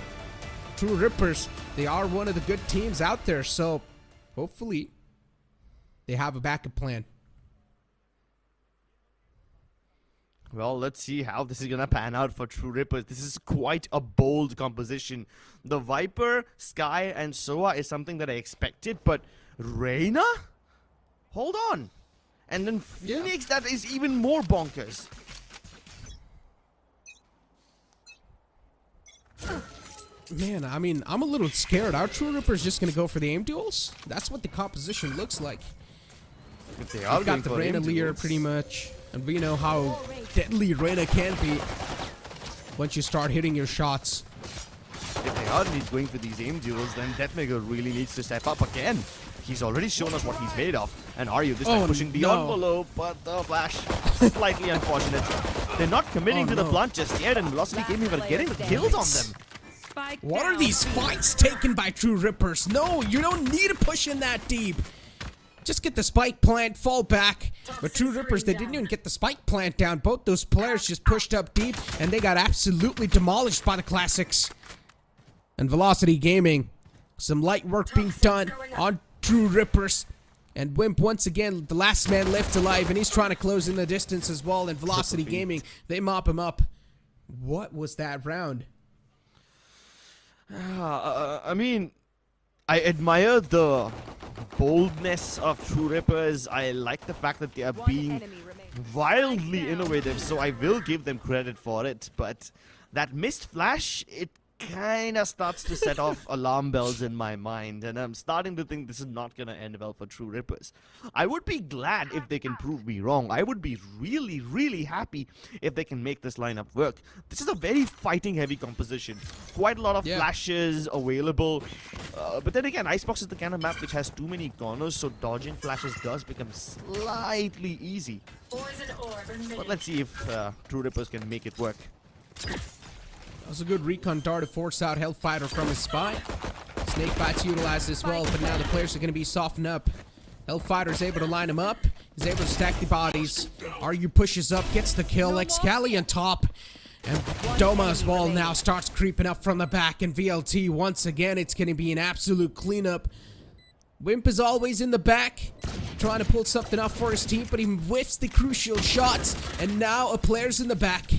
True Rippers, they are one of the good teams out there, so hopefully they have a backup plan. Well, let's see how this is gonna pan out for True Rippers. This is quite a bold composition. The Viper, Sky, and Soa is something that I expected, but Reyna? Hold on. And then Phoenix, that is even more bonkers. Man, I mean, I'm a little scared. Our True Ripper's just gonna go for the aim duels? That's what the composition looks like. If they are We've got the Reyna Lear pretty much, and we know how deadly Reyna can be once you start hitting your shots. If they are indeed going for these aim duels, then Deathmaker really needs to step up again. He's already shown us what he's made of. And are you this time pushing the envelope? But the flash, slightly unfortunate. They're not committing to the plant just yet, and Velocity Gaming are getting the kills on them. Spike What are down. these fights taken by True Rippers? No, you don't need to push in that deep. Just get the spike plant, fall back. But True Rippers, they didn't even get the spike plant down. Both those players just pushed up deep, and they got absolutely demolished by the Classics. And Velocity Gaming, some light work being done on True Rippers. And Wimp, once again, the last man left alive, and he's trying to close in the distance as well. And Velocity Gaming, they mop him up. What was that round? I mean, I admire the boldness of True Rippers. I like the fact that they are being enemy remains. wildly innovative, so I will give them credit for it. But that missed flash, it kind of starts to set off alarm bells in my mind, and I'm starting to think this is not going to end well for True Rippers. I would be glad if they can prove me wrong. I would be really, really happy if they can make this lineup work. This is a very fighting-heavy composition. Quite a lot of flashes available, but then again, Icebox is the kind of map which has too many corners, so dodging flashes does become slightly easy. But let's see if True Rippers can make it work. That was a good recon dart to force out Hellfighter from his spy. Snakebite's utilized as well, but now the players are going to be softened up. Hellfighter's able to line him up. He's able to stack the bodies. Aryu pushes up, gets the kill. Excali on top. And Doma's ball now starts creeping up from the back. And VLT, once again, it's going to be an absolute cleanup. Wimp is always in the back, trying to pull something off for his team, but he whiffs the crucial shots. And now a player's in the back.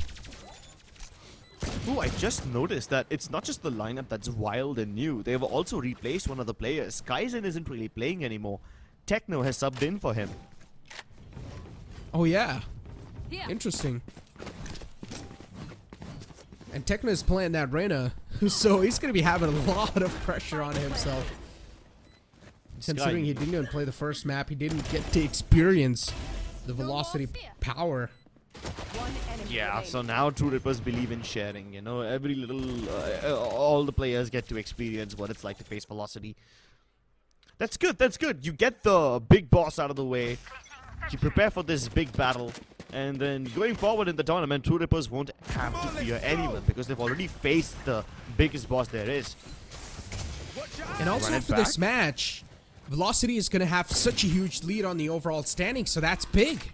Ooh, I just noticed that it's not just the lineup that's wild and new. They've also replaced one of the players. Kaizen isn't really playing anymore. Techno has subbed in for him. Oh, yeah. Yeah. Interesting. And Techno is playing that Reyna, so he's going to be having a lot of pressure on himself. Considering he didn't even play the first map, he didn't get to experience the velocity power. One enemy Yeah, remains. so now True Rippers believe in sharing, you know, every little, all the players get to experience what it's like to face Velocity. That's good, that's good. You get the big boss out of the way, you prepare for this big battle, and then going forward in the tournament, True Rippers won't have to fear anyone because they've already faced the biggest boss there is. And also for this match, Velocity is going to have such a huge lead on the overall standing, so that's big.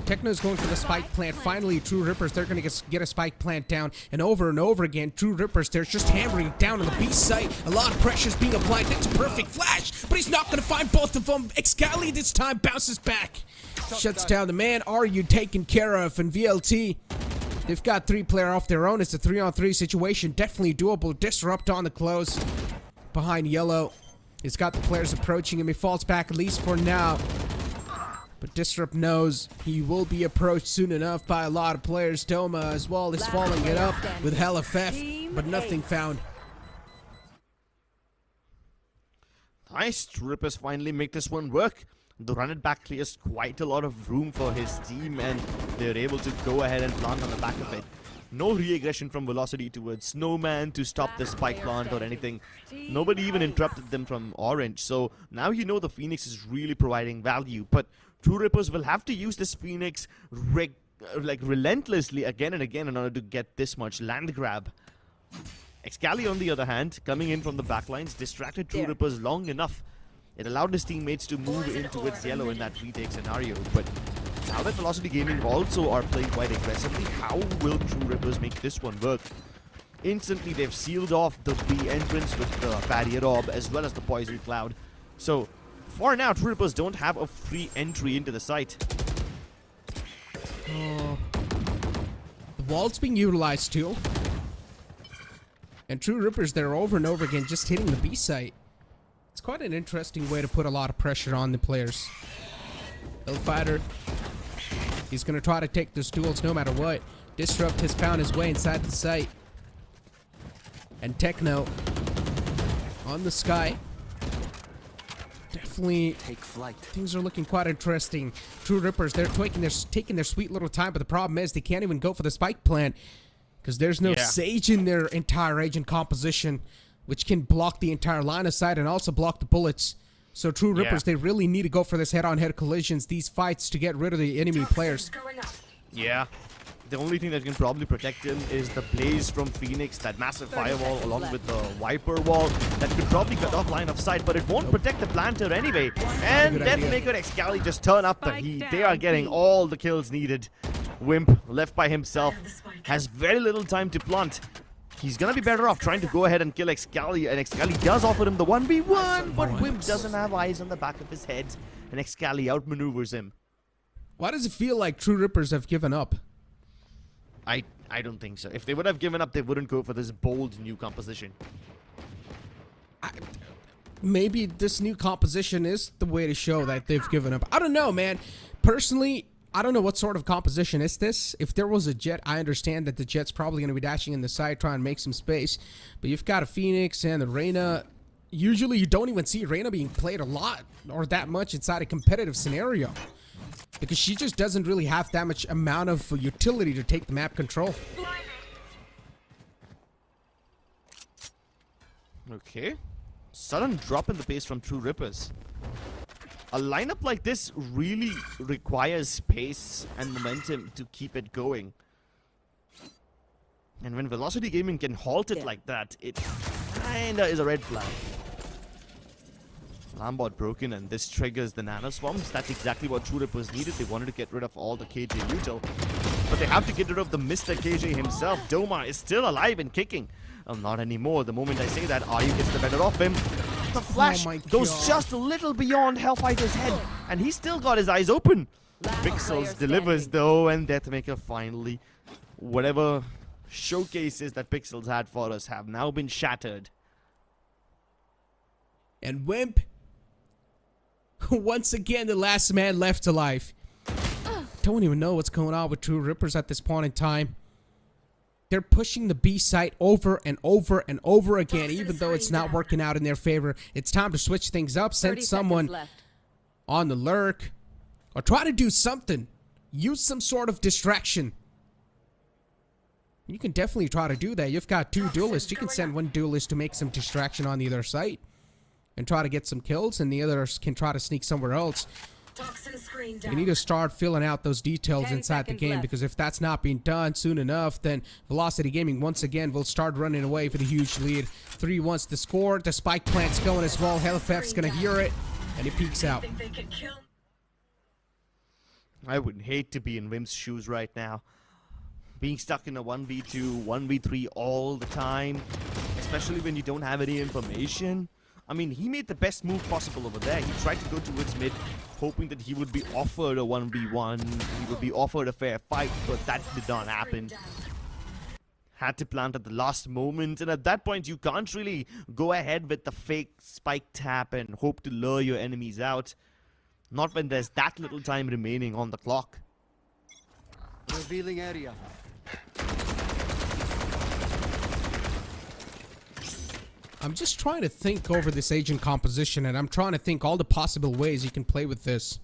Techno's going for the spike plant. Finally, True Rippers, they're going to get a spike plant down. And over again, True Rippers, they're just hammering it down on the B site. A lot of pressure's being applied. That's a perfect flash, but he's not going to find both of them. Excali this time bounces back. Shuts down the man. Are you taken care of? And VLT, They've got 3-player off their own. It's a 3-on-3 situation. Definitely doable. Disrupt on the close. Behind Yellow. He's got the players approaching him. He falls back at least for now. But Disrupt knows he will be approached soon enough by a lot of players. Doma as well is following it up with LFF, but nothing found. Nice. Rippers finally make this one work. The run it back clears quite a lot of room for his team, and they're able to go ahead and plant on the back of it. No re-aggression from Velocity towards Snowman to stop the spike plant or anything. Nobody even interrupted them from Orange. So now you know the Phoenix is really providing value. But True Rippers will have to use this Phoenix relentlessly again and again in order to get this much land grab. Excali, on the other hand, coming in from the backlines, distracted True Rippers long enough. It allowed his teammates to move in towards Yellow in that retake scenario. But now that Velocity Gaming also are playing quite aggressively, how will True Rippers make this one work? Instantly, they've sealed off the B entrance with the Barrier Orb as well as the Poison Cloud. So, for now, True Rippers don't have a free entry into the site. The wall's being utilized too. And True Rippers, they're over and over again just hitting the B site. It's quite an interesting way to put a lot of pressure on the players. Hellfighter, he's going to try to take those duels no matter what. Disrupt has found his way inside the site. And Techno on the sky. Definitely Take flight. things are looking quite interesting. True Rippers, they're taking their sweet little time, but the problem is they can't even go for the spike plant because there's no Sage in their entire agent composition, which can block the entire line of sight and also block the bullets. So True Rippers, they really need to go for this head-on-head collisions, these fights, to get rid of the enemy players. Yeah. The only thing that can probably protect him is the blaze from Phoenix, that massive firewall along with the wiper wall that could probably cut off line of sight, but it won't protect the planter anyway. And Deathmaker Excali just turn up the heat. They are getting all the kills needed. Wimp, left by himself, has very little time to plant. He's gonna be better off trying to go ahead and kill Excali, and Excali does offer him the 1v1, but Wimp doesn't have eyes on the back of his head, and Excali outmaneuvers him. Why does it feel like True Rippers have given up? I don't think so. If they would have given up, they wouldn't go for this bold new composition. Maybe this new composition is the way to show that they've given up. I don't know, man. Personally, I don't know what sort of composition is this. If there was a Jet, I understand that the Jet's probably going to be dashing in the side, trying to make some space. But you've got a Phoenix and the Reyna. Usually you don't even see Reyna being played a lot or that much inside a competitive scenario, because she just doesn't really have that much amount of utility to take the map control. Okay. Sudden drop in the pace from True Rippers. A lineup like this really requires pace and momentum to keep it going. And when Velocity Gaming can halt it like that, it kinda is a red flag. Lambot broken, and this triggers the Nano Swarms. That's exactly what True Rippers needed. They wanted to get rid of all the KJ util, but they have to get rid of the Mr. KJ himself. Doma is still alive and kicking. Well, not anymore. The moment I say that, Aryu gets the better of him. The flash goes just a little beyond Hellfighter's head, and he's still got his eyes open. Pixels delivers though, and Deathmaker finally, whatever showcases that Pixels had for us have now been shattered. And Wimp, once again, the last man left alive. Don't even know what's going on with True Rippers at this point in time. They're pushing the B site over and over and over again, even though it's not working out in their favor. It's time to switch things up, send someone on the lurk, or try to do something. Use some sort of distraction. You can definitely try to do that. You've got two duelists. You can send one duelist to make some distraction on the other site and try to get some kills, and the others can try to sneak somewhere else. You need to start filling out those details inside the game, because if that's not being done soon enough, then Velocity Gaming once again will start running away for the huge lead. 3-1's the score. The spike plant's going as well. Hellfeff's gonna hear it, and he peeks out. I would hate to be in Wim's shoes right now. Being stuck in a 1v2, 1v3 all the time, especially when you don't have any information. I mean, he made the best move possible over there. He tried to go towards mid, hoping that he would be offered a 1v1, he would be offered a fair fight, but that did not happen. Had to plant at the last moment, and at that point you can't really go ahead with the fake spike tap and hope to lure your enemies out. Not when there's that little time remaining on the clock. Revealing area. I'm just trying to think over this agent composition, and I'm trying to think all the possible ways you can play with this.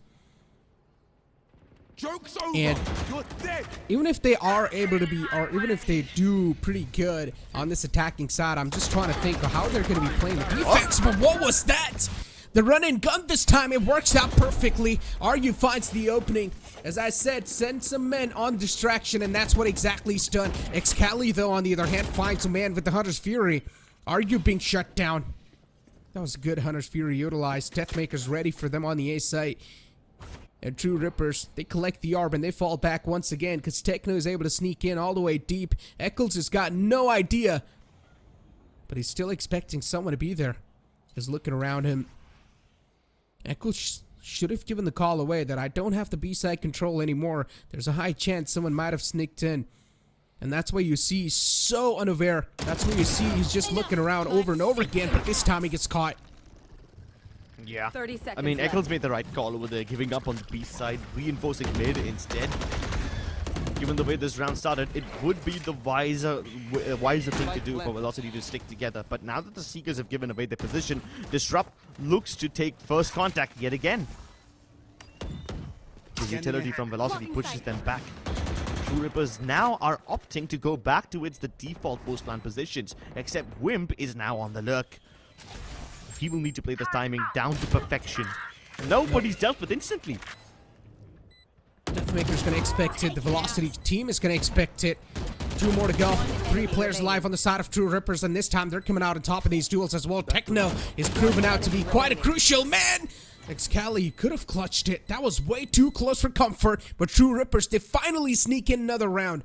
Joke's over. And You're dead. even if they are able to be, or even if they do pretty good on this attacking side, I'm just trying to think of how they're going to be playing the defense. But what was that? The run and gun this time, it works out perfectly. Aryu finds the opening. As I said, send some men on distraction, and that's what exactly he's done. Excali, though, on the other hand, finds a man with the Hunter's Fury. Aryu being shut down. That was a good Hunter's Fury utilized. Deathmaker's ready for them on the A site. And True Rippers, they collect the orb and they fall back once again because Techno is able to sneak in all the way deep. Eccles has got no idea, but he's still expecting someone to be there. He's looking around him. Eccles should have given the call away that I don't have the B-side control anymore. There's a high chance someone might have sneaked in. And that's why you see he's so unaware. That's where you see he's just looking around over and over again, but this time he gets caught. Yeah. 30 seconds I mean, left. Eccles made the right call over there, giving up on the B side, reinforcing mid instead. Given the way this round started, it would be the wiser thing to do for Velocity to stick together. But now that the Seekers have given away their position, Disrupt looks to take first contact yet again. The utility from Velocity pushes them back. True Rippers now are opting to go back towards the default post-plant positions, except Wimp is now on the lurk. He will need to play this timing down to perfection. Nobody's dealt with instantly. Deathmaker's going to expect it. The Velocity team is going to expect it. 2 more to go. 3 players alive on the side of True Rippers, and this time they're coming out on top of these duels as well. Techno is proven out to be quite a crucial man. Excali could have clutched it. That was way too close for comfort, but True Rippers, they finally sneak in another round.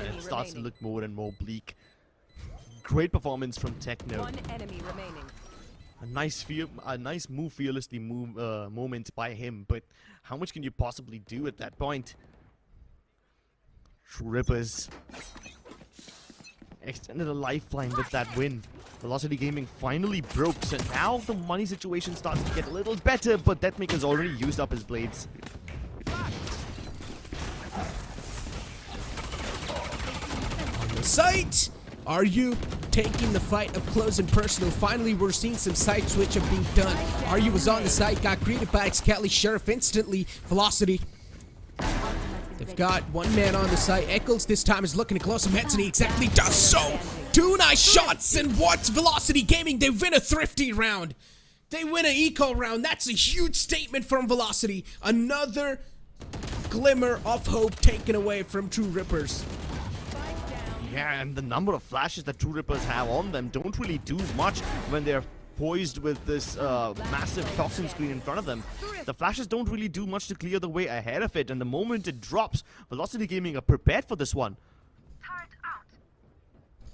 It starts to look more and more bleak. Great performance from Techno. One enemy remaining. A nice move, fearlessly moment by him, but how much can you possibly do at that point? True Rippers extended a lifeline with that win. Velocity Gaming finally broke, so now the money situation starts to get a little better, but Deathmaker's already used up his blades. On the site! Are you taking the fight up close and personal? Finally, we're seeing some side switch of being done. Aryu was on the site, got greeted by Excali Sheriff instantly. Velocity. They've got 1 man on the site. Eccles this time is looking to close him heads, and he exactly does so. 2 nice shots, and what? Velocity Gaming, they win a thrifty round. They win an eco round. That's a huge statement from Velocity. Another glimmer of hope taken away from True Rippers. Yeah, and the number of flashes that True Rippers have on them don't really do much when they're poised with this massive toxin screen in front of them. The flashes don't really do much to clear the way ahead of it, and the moment it drops, Velocity Gaming are prepared for this one.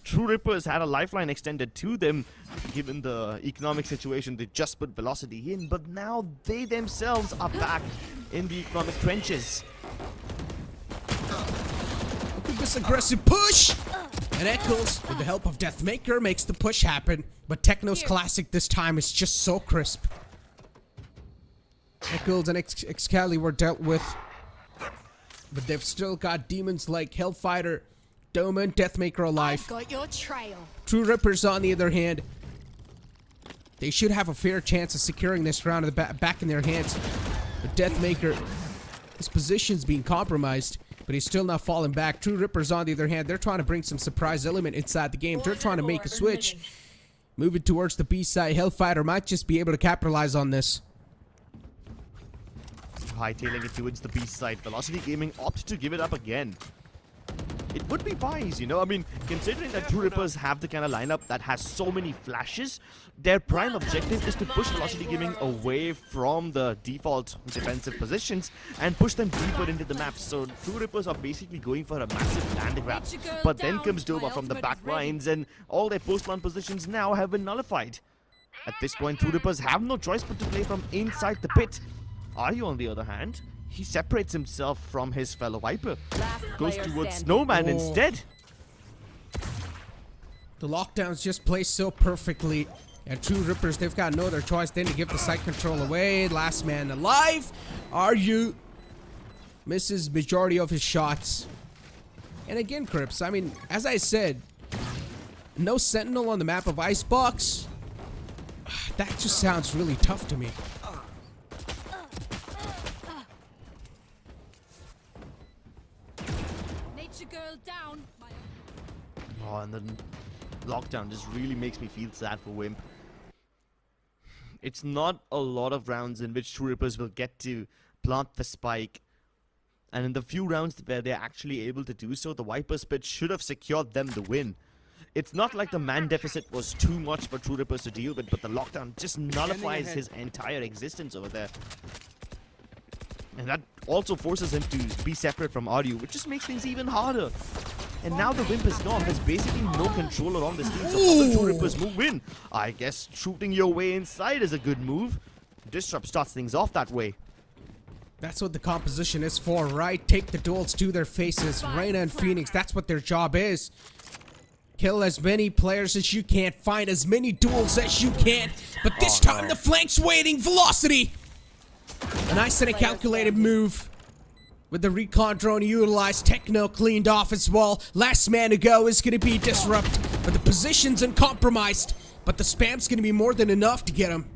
True Rippers had a lifeline extended to them, given the economic situation. They just put Velocity in, but now they themselves are back in the economic trenches. Look at this aggressive push! And Eccles, with the help of Deathmaker, makes the push happen. But Techno's classic this time is just so crisp. Eccles and Excali were dealt with. But they've still got demons like Hellfighter, Doma, and Deathmaker alive. Got your trail. True Rippers, on the other hand, they should have a fair chance of securing this round of the back in their hands. But Deathmaker, his position's being compromised, but he's still not falling back. True Rippers, on the other hand, they're trying to bring some surprise element inside the game. They're trying to make a switch. Moving towards the B side. Hellfighter might just be able to capitalize on this. Hightailing it towards the B side. Velocity Gaming opts to give it up again. it would be wise, you know. I mean, considering that True Rippers have the kind of lineup that has so many flashes, their prime objective is to push Velocity Gaming away from the default defensive positions and push them deeper into the map. So True Rippers are basically going for a massive land grab. But then comes Dova from the back lines, and all their post-land positions now have been nullified. At this point, True Rippers have no choice but to play from inside the pit. Aryu, on the other hand, he separates himself from his fellow Viper. Goes towards Snowman instead. The lockdowns just placed so perfectly. And True Rippers, they've got no other choice than to give the site control away. Last man alive. Aryu misses majority of his shots. And again, Crips, I mean, as I said, no Sentinel on the map of Icebox. That just sounds really tough to me. Nature girl down. Oh, and then lockdown just really makes me feel sad for Wimp. It's not a lot of rounds in which True Rippers will get to plant the spike. And in the few rounds where they're actually able to do so, the Viper Spit should have secured them the win. It's not like the man deficit was too much for True Rippers to deal with, but the lockdown just nullifies his entire existence over there. And that also forces him to be separate from Aryu, which just makes things even harder. And now the Wimp is gone. There's basically no controller on this team, so how the True Rippers move in? I guess shooting your way inside is a good move. Disrupt starts things off that way. That's what the composition is for, right? Take the duels to their faces. Reyna and Phoenix, that's what their job is. Kill as many players as you can. Find as many duels as you can. But this time the flank's waiting. Velocity! A nice and a calculated move. With the recon drone utilized, Techno cleaned off as well. Last man to go is going to be Disrupt. But the position's uncompromised. But the spam's going to be more than enough to get him.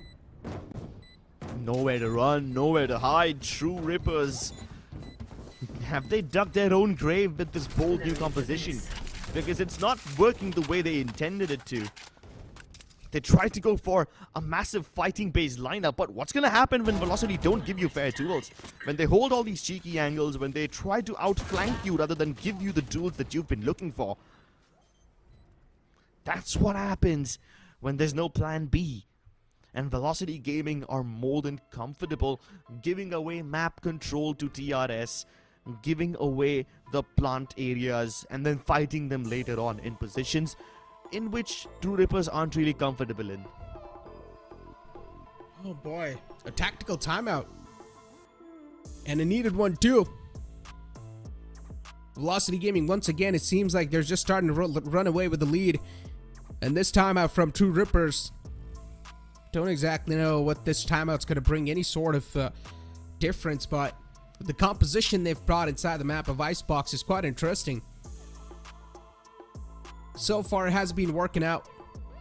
Nowhere to run, nowhere to hide. True Rippers. Have they dug their own grave with this bold new composition? Because it's not working the way they intended it to. They tried to go for a massive fighting-based lineup, but what's going to happen when Velocity don't give you fair tools? When they hold all these cheeky angles, when they try to outflank you rather than give you the tools that you've been looking for? That's what happens when there's no plan B. And Velocity Gaming are more than comfortable giving away map control to TRS, giving away the plant areas, and then fighting them later on in positions in which True Rippers aren't really comfortable in. Oh boy. A tactical timeout. And a needed one too. Velocity Gaming, once again, it seems like they're just starting to run away with the lead. And this timeout from True Rippers. Don't exactly know what this timeout's going to bring any sort of difference, but the composition they've brought inside the map of Icebox is quite interesting. So far, it has been working out.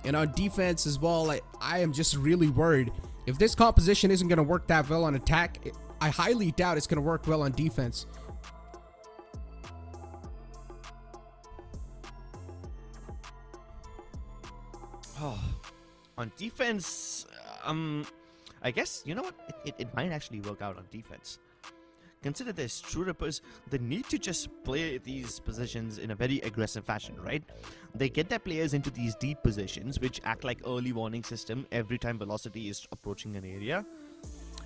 And on defense as well, I am just really worried. If this composition isn't going to work that well on attack, I highly doubt it's going to work well on defense. Oh, on defense, I guess, you know what? It might actually work out on defense. Consider this, True Rippers, they need to just play these positions in a very aggressive fashion, right? They get their players into these deep positions, which act like early warning system every time Velocity is approaching an area.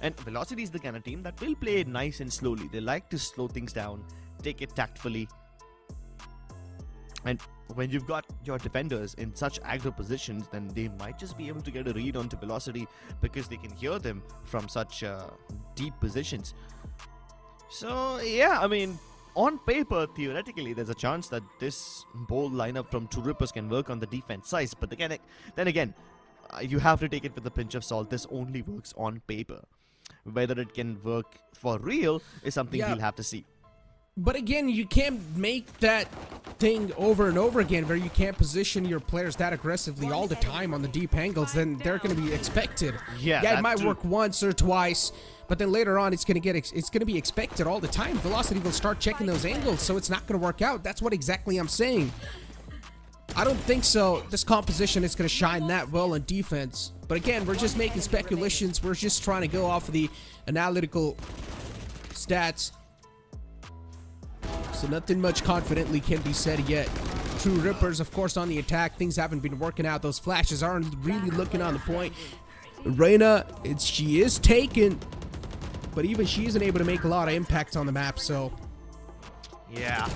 And Velocity is the kind of team that will play it nice and slowly. They like to slow things down, take it tactfully. And when you've got your defenders in such aggro positions, then they might just be able to get a read onto Velocity because they can hear them from such deep positions. So, yeah, I mean, on paper, theoretically, there's a chance that this bold lineup from True Rippers can work on the defense side. But then again, you have to take it with a pinch of salt. This only works on paper. Whether it can work for real is something we'll have to see. But again, you can't make that thing over and over again where you can't position your players that aggressively all the time on the deep angles. Then they're going to be expected. Yeah, it might work once or twice, but then later on it's going to be expected all the time. Velocity will start checking those angles, so it's not going to work out. That's what exactly I'm saying. I don't think so. This composition is going to shine that well on defense. But again, we're just making speculations. We're just trying to go off of the analytical stats. So nothing much confidently can be said yet. True Rippers, of course, on the attack. Things haven't been working out. Those flashes aren't really looking on the point. Reyna, she is taken, but even she isn't able to make a lot of impact on the map, so... Yeah.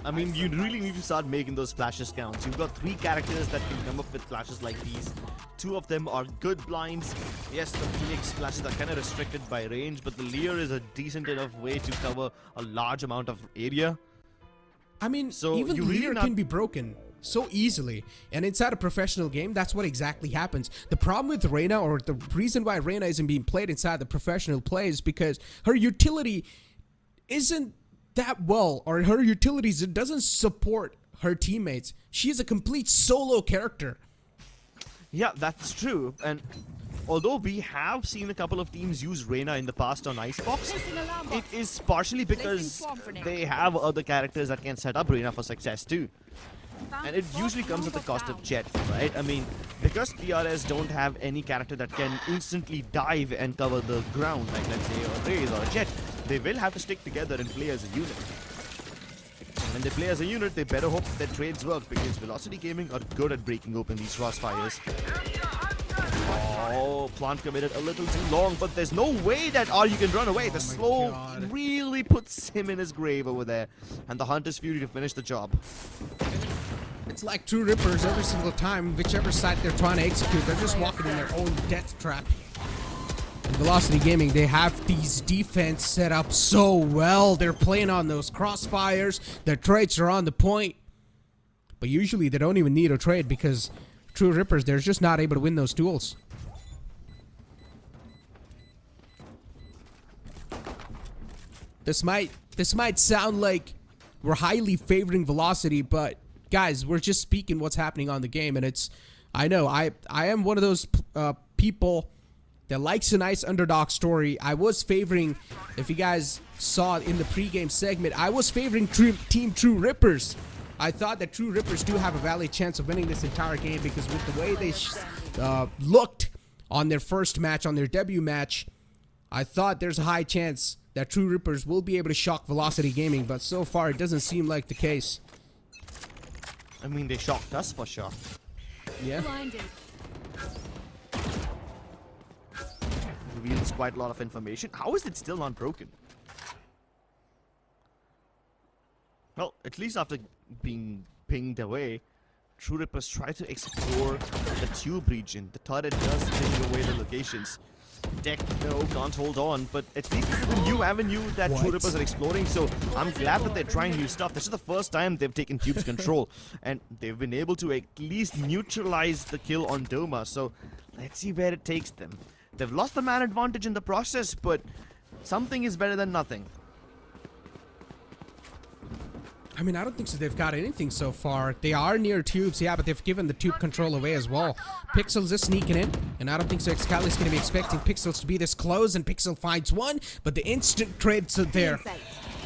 I mean, you really need to start making those flashes count. You've got 3 characters that can come up with flashes like these. 2 of them are good blinds. Yes, the Phoenix flashes are kind of restricted by range, but the Leer is a decent enough way to cover a large amount of area. I mean, So even you really Leer can be broken so easily. And inside a professional game, that's what exactly happens. The problem with Reyna, or the reason why Reyna isn't being played inside the professional play, is because her utility isn't that well, or her utilities, it doesn't support her teammates. She is a complete solo character. Yeah, that's true. And although we have seen a couple of teams use Reyna in the past on Icebox, it is partially because they have other characters that can set up Reyna for success too. And it usually comes at the cost of Jet, right? I mean, because TRS don't have any character that can instantly dive and cover the ground, like let's say a Raze or a Jet, they will have to stick together and play as a unit. And when they play as a unit, they better hope that their trades work, because Velocity Gaming are good at breaking open these crossfires. Oh, plant committed a little too long, but there's no way that you can run away. The slow really puts him in his grave over there. And the Hunter's Fury to finish the job. It's like True Rippers every single time, whichever side they're trying to execute, they're just walking in their own death trap. In Velocity Gaming, they have these defense set up so well. They're playing on those crossfires. Their trades are on the point. But usually they don't even need a trade, because True Rippers, they're just not able to win those duels. This might sound like we're highly favoring Velocity, but guys, we're just speaking what's happening on the game, and it's, I know, I am one of those people that likes a nice underdog story. I was favoring, if you guys saw it in the pregame segment, I was favoring Team True Rippers. I thought that True Rippers do have a valid chance of winning this entire game, because with the way they looked on their first match, on their debut match, I thought there's a high chance that True Rippers will be able to shock Velocity Gaming, but so far it doesn't seem like the case. I mean, they shocked us for sure. Yeah. Blinded. Reveals quite a lot of information. How is it still not broken? Well, at least after being pinged away, True Rippers try to explore the tube region. The turret does ping away the locations. Deck, no, can't hold on, but at least this is a new avenue that True Rippers are exploring, so I'm glad that they're trying new stuff. This is the first time they've taken Tube's control, and they've been able to at least neutralize the kill on Doma, so let's see where it takes them. They've lost the man advantage in the process, but something is better than nothing. I mean, I don't think so they've got anything so far. They are near tubes, yeah, but they've given the tube control away as well. Pixels is sneaking in, and I don't think so Excali's going to be expecting Pixels to be this close, and Pixel finds one, but the instant trades are there.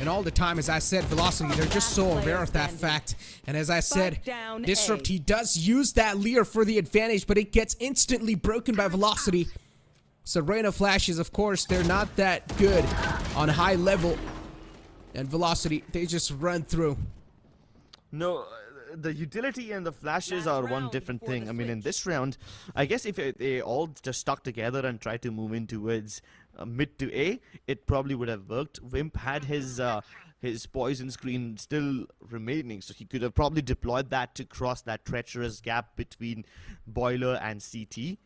And all the time, as I said, Velocity, they're just so aware of that fact. And as I said, Disrupt, he does use that Leer for the advantage, but it gets instantly broken by Velocity. So Reyna flashes, of course, they're not that good on high level. And Velocity, they just run through. No, the utility and the flashes are one different thing. I mean, in this round, I guess if they all just stuck together and tried to move in towards mid to A, it probably would have worked. Wimp had his poison screen still remaining, so he could have probably deployed that to cross that treacherous gap between Boiler and CT,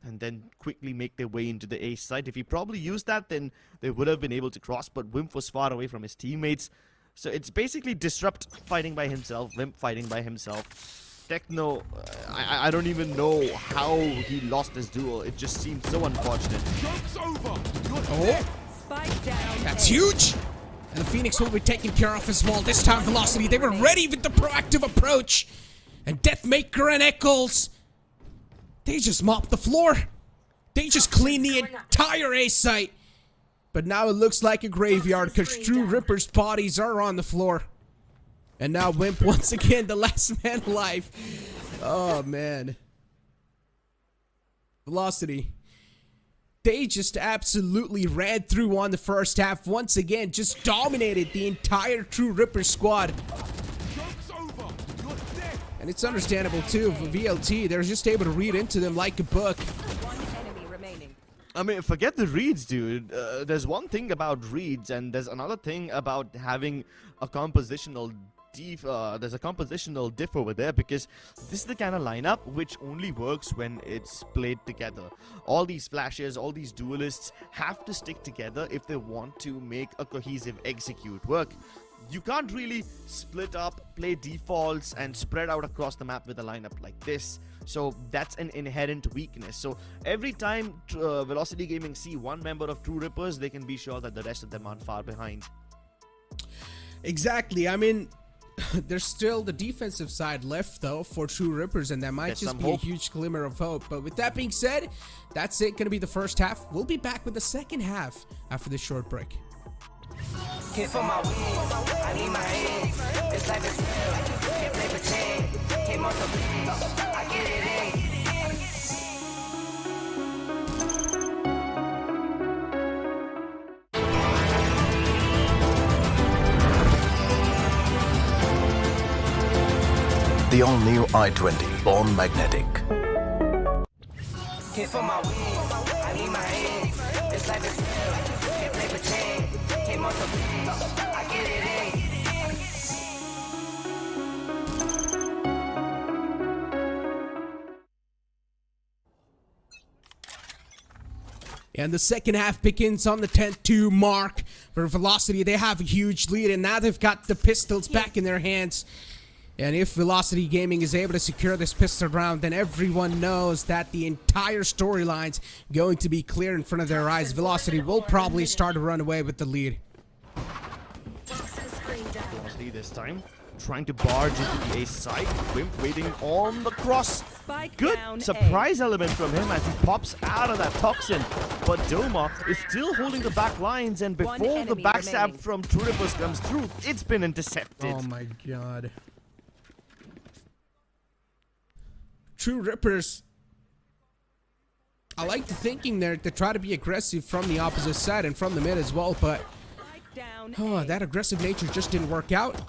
and then quickly make their way into the A site. If he probably used that, then they would have been able to cross, but Wimp was far away from his teammates. So it's basically Disrupt fighting by himself, Wimp fighting by himself. Techno, I don't even know how he lost this duel. It just seemed so unfortunate. Oh, that's huge! And the Phoenix will be taken care of as well. This time, Velocity, they were ready with the proactive approach. And Deathmaker and Echoes, they just mopped the floor. They just cleaned the entire A site. But now it looks like a graveyard, because True Ripper's bodies are on the floor. And now Wimp, once again, the last man alive. Oh, man. Velocity. They just absolutely ran through on the first half. Once again, just dominated the entire True Ripper squad. And it's understandable too for VLT. They're just able to read into them like a book. I mean, forget the reads, dude. There's one thing about reads, and there's another thing about having a compositional there's a compositional diff over there, because this is the kind of lineup which only works when it's played together. All these flashes, all these duelists have to stick together if they want to make a cohesive execute work. You can't really split up, play defaults, and spread out across the map with a lineup like this. So that's an inherent weakness. So every time Velocity Gaming see one member of True Rippers, they can be sure that the rest of them aren't far behind. Exactly. I mean, there's still the defensive side left though for True Rippers, and that might just be a huge glimmer of hope. But with that being said, that's it. Gonna be the first half. We'll be back with the second half after this short break. Hit for my wings, I need my hands. This life is real, can't play pretend. Came off the beach, I get it in. The all-new i20, born magnetic. Hit for my wings, I need my hands. This life is real, can't play pretend. Came off the beach, I get it in. And the second half begins on the 10-2 mark. For Velocity, they have a huge lead, and now they've got the pistols back in their hands. And if Velocity Gaming is able to secure this pistol round, then everyone knows that the entire storyline's going to be clear in front of their eyes. Velocity will probably start to run away with the lead. Velocity this time trying to barge into the A side. Wimp waiting on the cross. Good surprise element from him as he pops out of that toxin. But Doma is still holding the back lines, and before the backstab from True Rippers comes through, it's been intercepted. Oh my god. True Rippers, I like the thinking there to try to be aggressive from the opposite side and from the mid as well, but that aggressive nature just didn't work out.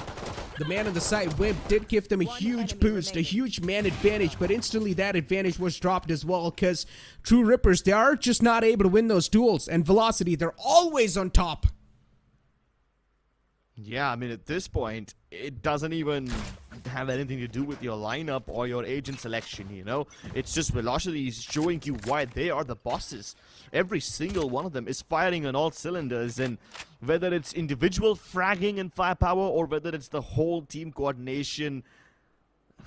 The man on the side, Wimp, did give them a huge boost, a huge man advantage, but instantly that advantage was dropped as well, because True Rippers, they are just not able to win those duels, and Velocity, they're always on top. Yeah, I mean, at this point, it doesn't even have anything to do with your lineup or your agent selection, you know? It's just Velocity is showing you why they are the bosses. Every single one of them is firing on all cylinders, and whether it's individual fragging and firepower or whether it's the whole team coordination,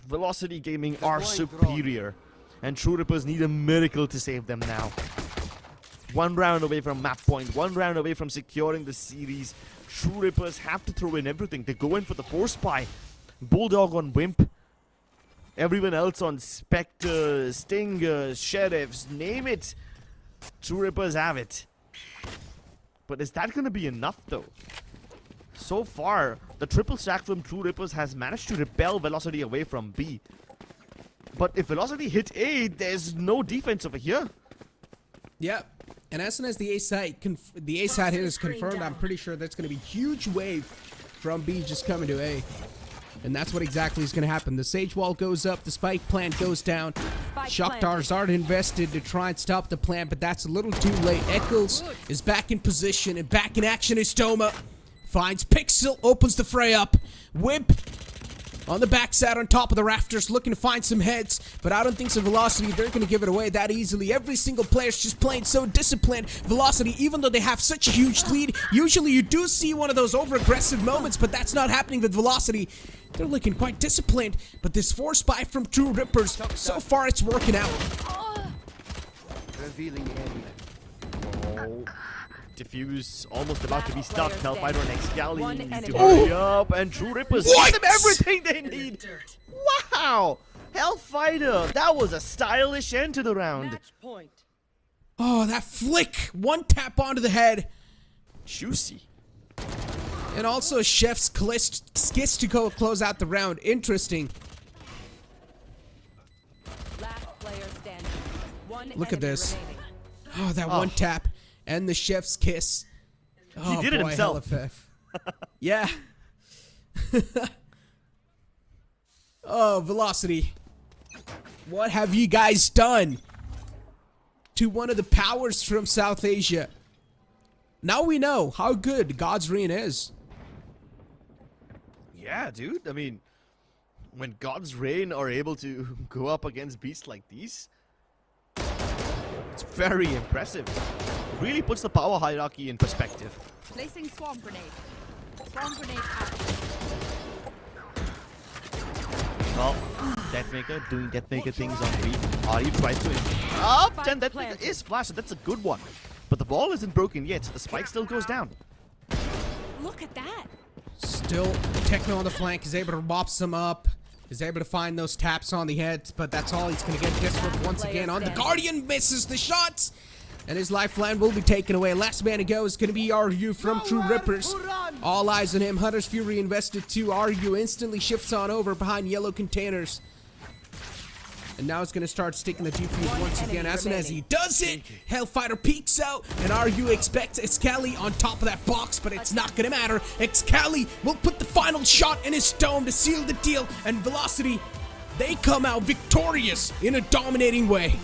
Velocity Gaming are superior. And True Rippers need a miracle to save them now. One round away from map point, one round away from securing the series. True Rippers have to throw in everything. They go in for the force spy. Bulldog on Wimp. Everyone else on Spectre, Stingers, Sheriffs, name it. True Rippers have it. But is that going to be enough though? So far, the triple stack from True Rippers has managed to repel Velocity away from B. But if Velocity hit A, there's no defense over here. Yep. And as soon as the A side hit is confirmed, I'm pretty sure that's going to be a huge wave from B just coming to A. And that's what exactly is going to happen. The Sage Wall goes up, the Spike plant goes down. Shocktars are invested to try and stop the plant, but that's a little too late. Eccles is back in position, and back in action is Doma. Finds Pixel, opens the fray up. Wimp on the backside on top of the rafters, looking to find some heads, but I don't think so. Velocity, they're going to give it away that easily. Every single player's just playing so disciplined. Velocity, even though they have such a huge lead, usually you do see one of those over-aggressive moments, but that's not happening with Velocity. They're looking quite disciplined, but this force spy from True Rippers, so far it's working out. Revealing area. Oh. Diffuse almost about to be stuck. Hellfighter and Excali need to hurry up, and True Rippers give them everything they need. Wow! Hellfighter, that was a stylish end to the round. Oh, that flick! One tap onto the head. Juicy. And also Chef's kiss to go close out the round. Interesting. Last player standing. One Look at enemy this. remaining. Oh, that one tap and the chef's kiss. Oh, did it boy, himself. LFF. Yeah. Oh, Velocity. What have you guys done to one of the powers from South Asia? Now we know how good God's Reign is. Yeah, dude. I mean, when God's Reign are able to go up against beasts like these, it's very impressive. Really puts the power hierarchy in perspective. Placing swarm grenade. Swarm grenade out. Well, Deathmaker doing Deathmaker things on beat. Are you trying to up? Then Deathmaker is flashed. That's a good one. But the ball isn't broken yet. The spike still goes down. Look at that. Still, Techno on the flank is able to mop some up. Is able to find those taps on the head, but that's all he's going to get. Disrupt once again on the Guardian. Misses the shots. And his lifeline will be taken away. Last man to go is going to be RU from True Rippers. All eyes on him. Hunter's Fury invested too. RU instantly shifts on over behind yellow containers. And now it's going to start sticking the defuse once again. As soon as he does it, Hellfighter peeks out. And RU expects Excali on top of that box, but it's not going to matter. Excali will put the final shot in his dome to seal the deal. And Velocity, they come out victorious in a dominating way.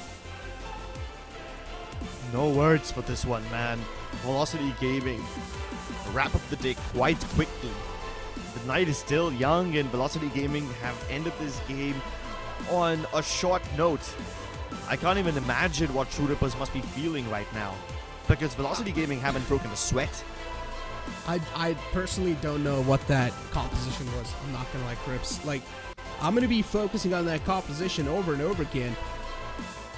No words for this one, man. Velocity Gaming wrap up the day quite quickly. The night is still young, and Velocity Gaming have ended this game on a short note. I can't even imagine what True Rippers must be feeling right now, because Velocity Gaming haven't broken a sweat. I personally don't know what that composition was. I'm not gonna like Rips. Like, I'm gonna be focusing on that composition over and over again.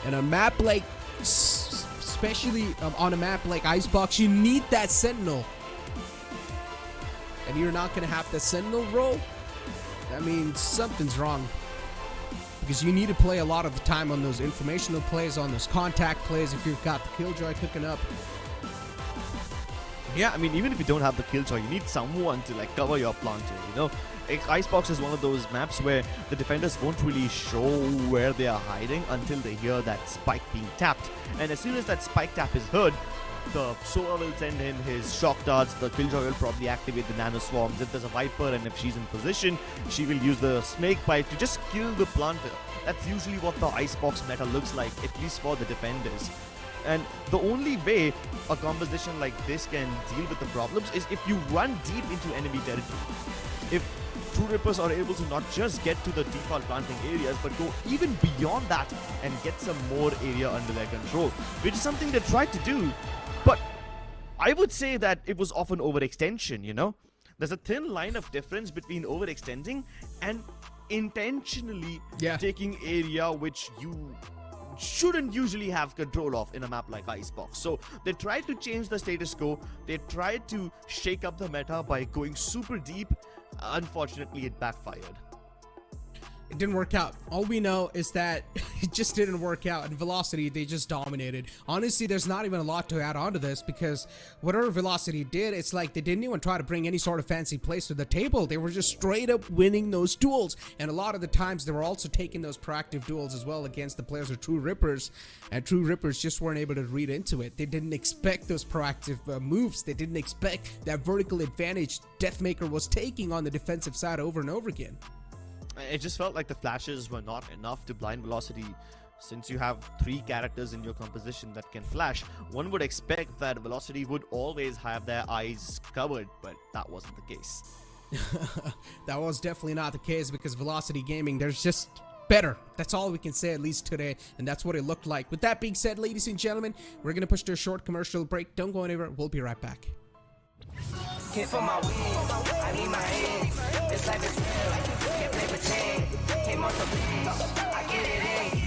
And a map like, especially on a map like Icebox, you need that Sentinel. And you're not gonna have the Sentinel role. I mean, something's wrong. Because you need to play a lot of the time on those informational plays, on those contact plays, if you've got the Killjoy cooking up. Yeah, I mean, even if you don't have the Killjoy, you need someone to like cover your planter, you know? Icebox is one of those maps where the defenders won't really show where they are hiding until they hear that spike being tapped. And as soon as that spike tap is heard, the Sora will send in his shock darts, the Killjoy will probably activate the nano swarms. If there's a Viper and if she's in position, she will use the snake bite to just kill the planter. That's usually what the Icebox meta looks like, at least for the defenders. And the only way a composition like this can deal with the problems is if you run deep into enemy territory. If True Rippers are able to not just get to the default planting areas, but go even beyond that and get some more area under their control, which is something they tried to do. But I would say that it was often overextension, you know? There's a thin line of difference between overextending and intentionally taking area which you shouldn't usually have control of in a map like Icebox. So they tried to change the status quo. They tried to shake up the meta by going super deep. Unfortunately, it backfired. It didn't work out. All we know is that it just didn't work out. And Velocity, they just dominated. Honestly, there's not even a lot to add on to this, because whatever Velocity did, it's like they didn't even try to bring any sort of fancy plays to the table. They were just straight up winning those duels. And a lot of the times, they were also taking those proactive duels as well against the players of True Rippers. And True Rippers just weren't able to read into it. They didn't expect those proactive moves. They didn't expect that vertical advantage Deathmaker was taking on the defensive side over and over again. It just felt like the flashes were not enough to blind Velocity. Since you have 3 characters in your composition that can flash, one would expect that Velocity would always have their eyes covered, but that wasn't the case. That was definitely not the case, because Velocity Gaming, there's just better. That's all we can say, at least today, and that's what it looked like. With that being said, ladies and gentlemen, we're going to push to a short commercial break. Don't go anywhere. We'll be right back. Can't for my wings, I need my hands. This life is real, can't play pretend. Came off the beach, I get it in.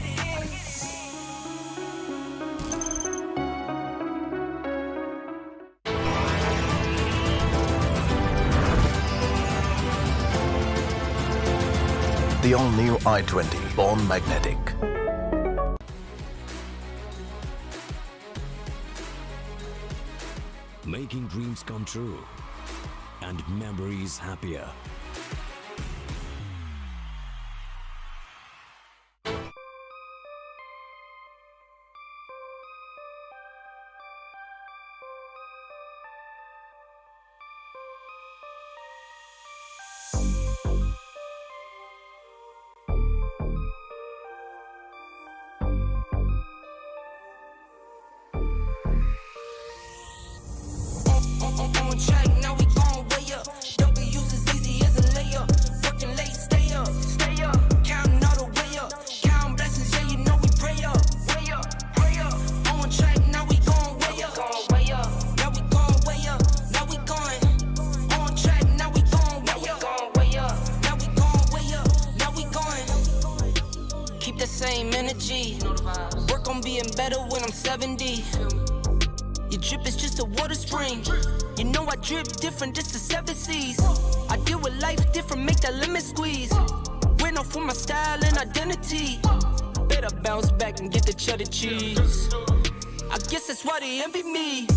The all-new i20, born magnetic. Making dreams come true and memories happier. On track, now we gon' way up. W's as easy as a layup. Working late, stay up. Counting all the way up. Counting blessings, yeah, you know we pray up. Pray up. On track, now we gon' way up. Now we gon' way up. Now we going. On track, now we gon' way up. Now we gon' way up. Now we going. Keep the same energy. Work on being better when I'm 70. Your drip is just a water spring. You know I drip different, just the 7 C's. I deal with life different, make that lemon squeeze. Went off for my style and identity. Better bounce back and get the cheddar cheese. I guess that's why they envy me.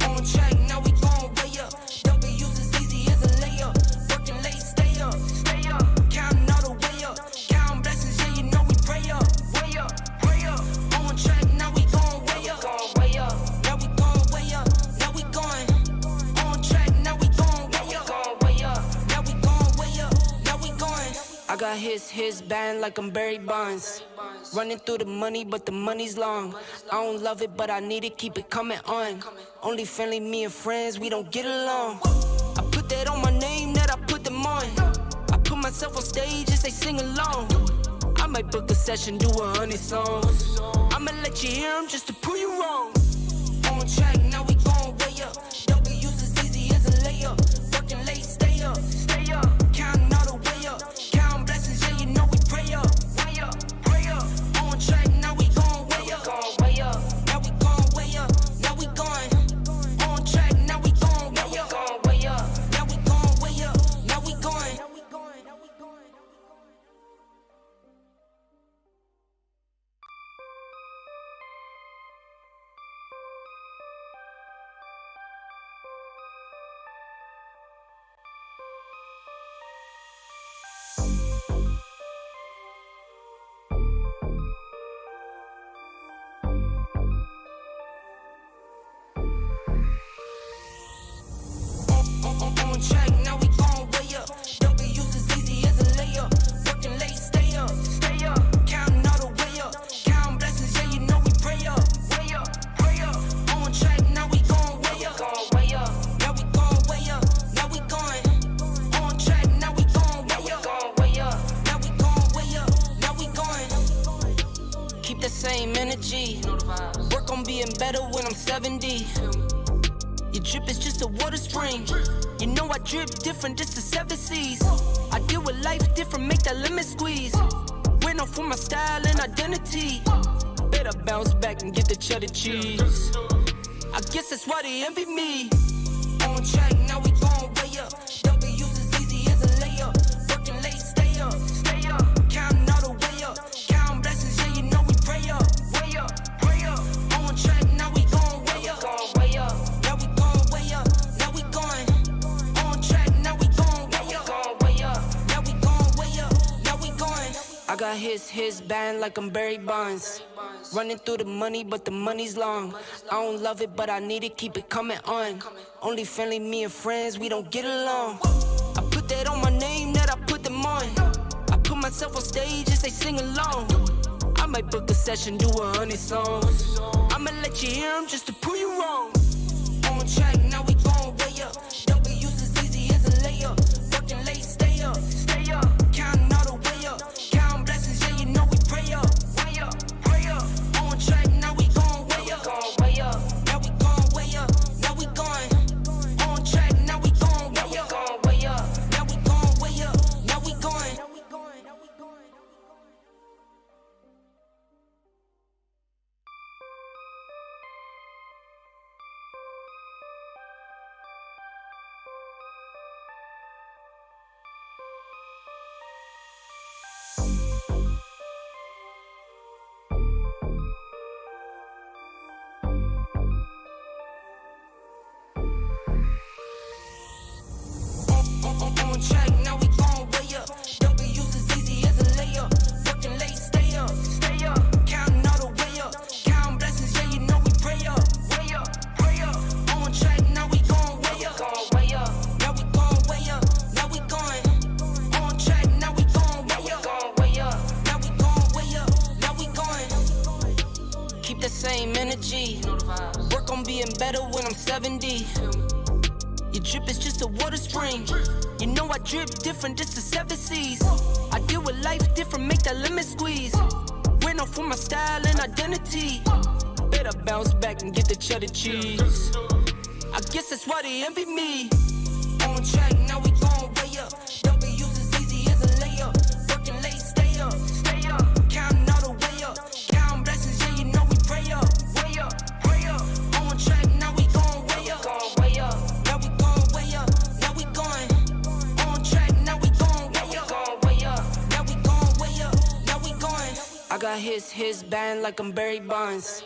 On track, now we gon' way up. W's as easy as a layup. Working late, stay up. Counting all the way up. Counting blessings, yeah, you know we pray up. Pray up. On track, now we gon' way up. Now we gon' way up. Now we going. On track, now we gon' way up. Now we gon' way up. Now we going. I got his band like I'm Barry Bonds. Running through the money, but the money's long. I don't love it, but I need it, keep it coming on. Only friendly, me and friends, we don't get along. I put that on my name, that I put them on. I put myself on stage as they sing along. I might book a session, do 100 songs. I'ma let you hear them just to prove you wrong. On track, now we gon' way up. W's as easy as a layup. Working late, stay up. Counting all the way up. Counting blessings, yeah, you know we pray up. Pray up. On track, now we gon' way up. Now we gon' way up. Now we going. On track, now we gon' way up. Now we gon' way up. Now we going. On track, now we gon' way up. W's as easy as a layup. Working late, stay up. Counting all the way up. Counting blessings, yeah, you know we pray up. Pray up. On track, now we gon' way up. Now we gon' way up. Now we going. On track, now we gon' way up. Now we gon' way up. Now we going. Keep the same energy. Work on being better when I'm 70. Your drip is just a water spring. You know I drip different, just the 7 C's. I deal with life different, make that lemon squeeze. Went off for my style and identity. Better bounce back and get the cheddar cheese. I guess that's why they envy me. On track, now we gon' way up. W's as easy as a layup. Working late, stay up. Counting all the way up. Counting blessings, yeah, you know we pray up. Pray up. On track, now we gon' way up. Now we gon' way up. Now we going. On track, now we gon' way up. Now we gon' way up. Now we going. I got his band like I'm Barry Bonds. Running through the money, but the money's long. I don't love it, but I need it, keep it coming on. Only friendly, me and friends, we don't get along. I put that on my name, that I put them on. I put myself on stage as they sing along. I might book a session, do 100 songs. I'ma let you hear them just to prove you wrong. On track, now we gon' way up. W's as easy as a layup. Working late, stay up. Counting all the way up. Counting blessings, yeah, you know we pray up. Pray up. On track, now we gon' way up. Now we gon' way up. Now we going. On track, now we gon' way up. Now we gon' way up. Now we going. On track, now we gon' way up. W's as easy as a layup. Working late, stay up. Counting all the way up. Counting blessings, yeah, you know we pray up. Pray up. On track, now we gon' way up. Now we gon' way up. Now we going. On track, now we gon' way up. Now we gon' way up. Now we going. Keep the same energy. Work on being better when I'm 70. Your drip is just a water spring. You know I drip different, this the 7 C's. I deal with life different, make that lemon squeeze. Went off for my style and identity. Better bounce back and get the cheddar cheese. I guess that's why they envy me. On track, now we gon' way up. W's as easy as a layup. Working late, stay up. Counting all the way up. Counting blessings, yeah, you know we pray up. Way up, pray up. On track, now we gon' way up. Now we gon' way up. Now we going. On track, now we gon' way up. Now we gon' way up. Now we going. I got his band like I'm Barry Bonds.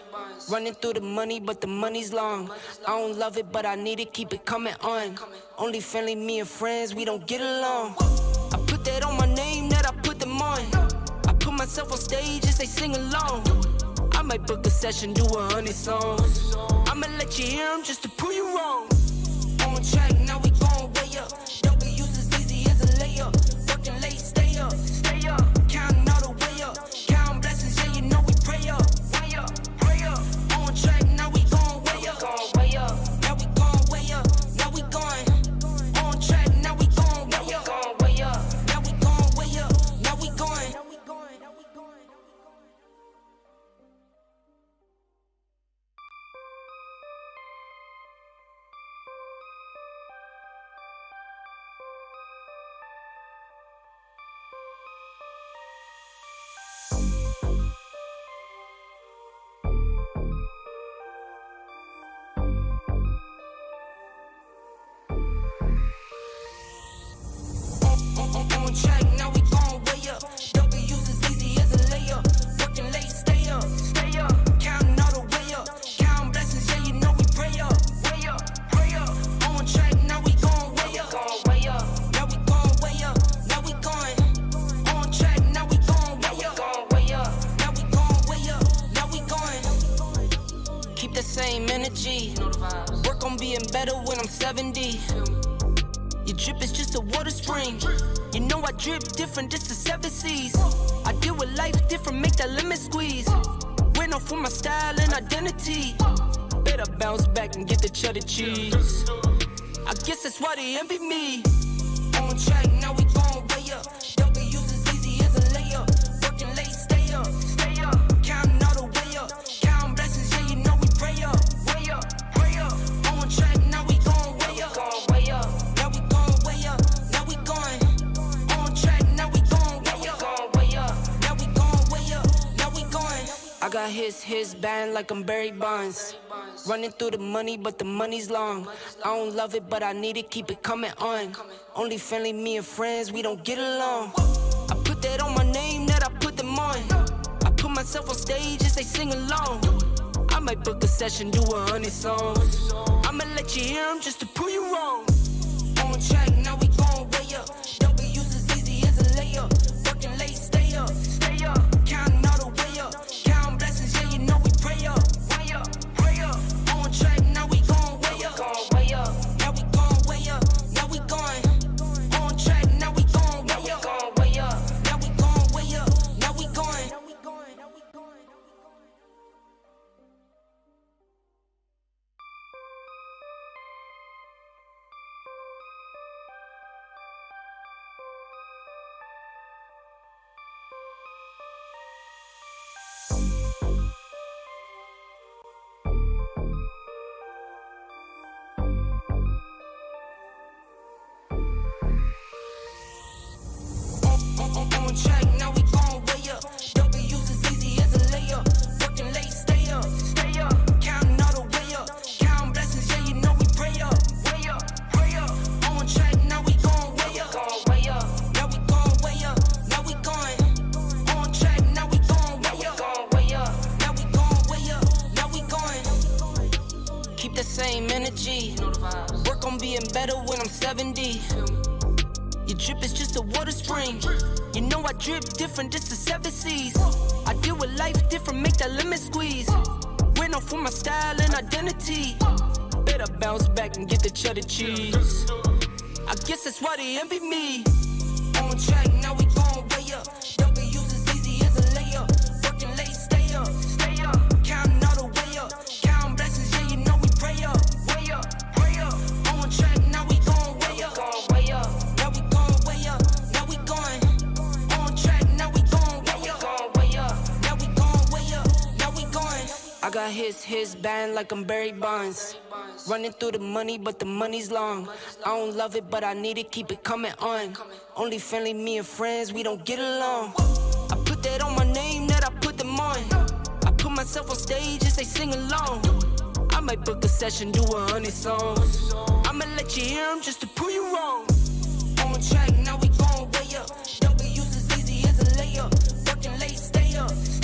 Running through the money, but the money's long. I don't love it, but I need it, keep it coming on. Only friendly, me and friends, we don't get along. I put that on my name, that I put them on. I put myself on stage as they sing along. I might book a session, do 100 songs. I'ma let you hear them just to prove you wrong. On track, now we gon' way up. W's as easy as a layup. Working late, stay up. Counting all the way up. Counting blessings, yeah, you know we pray up. Pray up. On track, now we gon' way up. Now we gon' way up. Now we going. On track, now we gon' way up. Now we gon' way up. Now we going. On track, now we gon' way up. W's as easy as a layup. Working late, stay up. Counting all the way up. Counting blessings, yeah, you know we pray up. Pray up. On track, now we gon' way up. Now we gon' way up. Now we going. On track, now we gon' way up. Now we gon' way up. Now we going. Keep the same energy. Work on being better when I'm 70. Your drip is just a water spring. You know I drip different, this the 7 C's. I deal with life different, make that lemon squeeze. Went off for my style and identity. Better bounce back and get the cheddar cheese. I guess that's why they envy me. On track, now we gon' way up. W's as easy as a layup. Working late, stay up. Counting all the way up. Counting blessings, yeah, you know we pray up. Pray up. On track, now we gon' way up. Now we gon' way up. Now we going. On track, now we gon' way up. Now we gon' way up. Now we going. I got his band like I'm Barry Bonds. Running through the money, but the money's long. I don't love it, but I need it, keep it coming on. Only friendly, me and friends, we don't get along. I put that on my name, that I put them on. I put myself on stage as they sing along. I might book a session, do 100 songs. I'ma let you hear them just to prove you wrong. On track, now we gon' way up. W's as easy as a layup. Working late, stay up. Counting all the way up. Counting blessings, yeah, you know we pray up. Pray up. On track, now we gon' way up. Now we gon' way up. Now we going. On track, now we gon' way up. Now we gon' way up. Now we going. On track, now we gon' way up. W's as easy as a layup. Working late, stay up. Counting all the way up. Counting blessings, yeah, you know we pray up. Pray up. On track, now we gon' way up. Now we gon' way up. Now we going. On track, now we gon' way up. Now we gon' way up. Now we going. Keep the same energy. Work on being better when I'm 70. Your drip is just a water spring. You know I drip different, this the 7 C's. I deal with life different, make that lemon squeeze. Went off for my style and identity. Better bounce back and get the cheddar cheese. I guess that's why they envy me. On track, now we gon' way up. W's as easy as a layup. Working late, stay up. Counting all the way up. Counting blessings, yeah, you know we pray up. Pray up. On track, now got his band like I'm Barry Bonds. Running through the money, but the money's long. I don't love it, but I need it, keep it coming on. Only friendly, me and friends, we don't get along. I put that on my name, that I put them on. I put myself on stage and say sing along. I might book a session, do 100 songs. I'ma let you hear them just to prove you wrong. On track, now we going way up. W's as easy as a layup. Working late, stay up.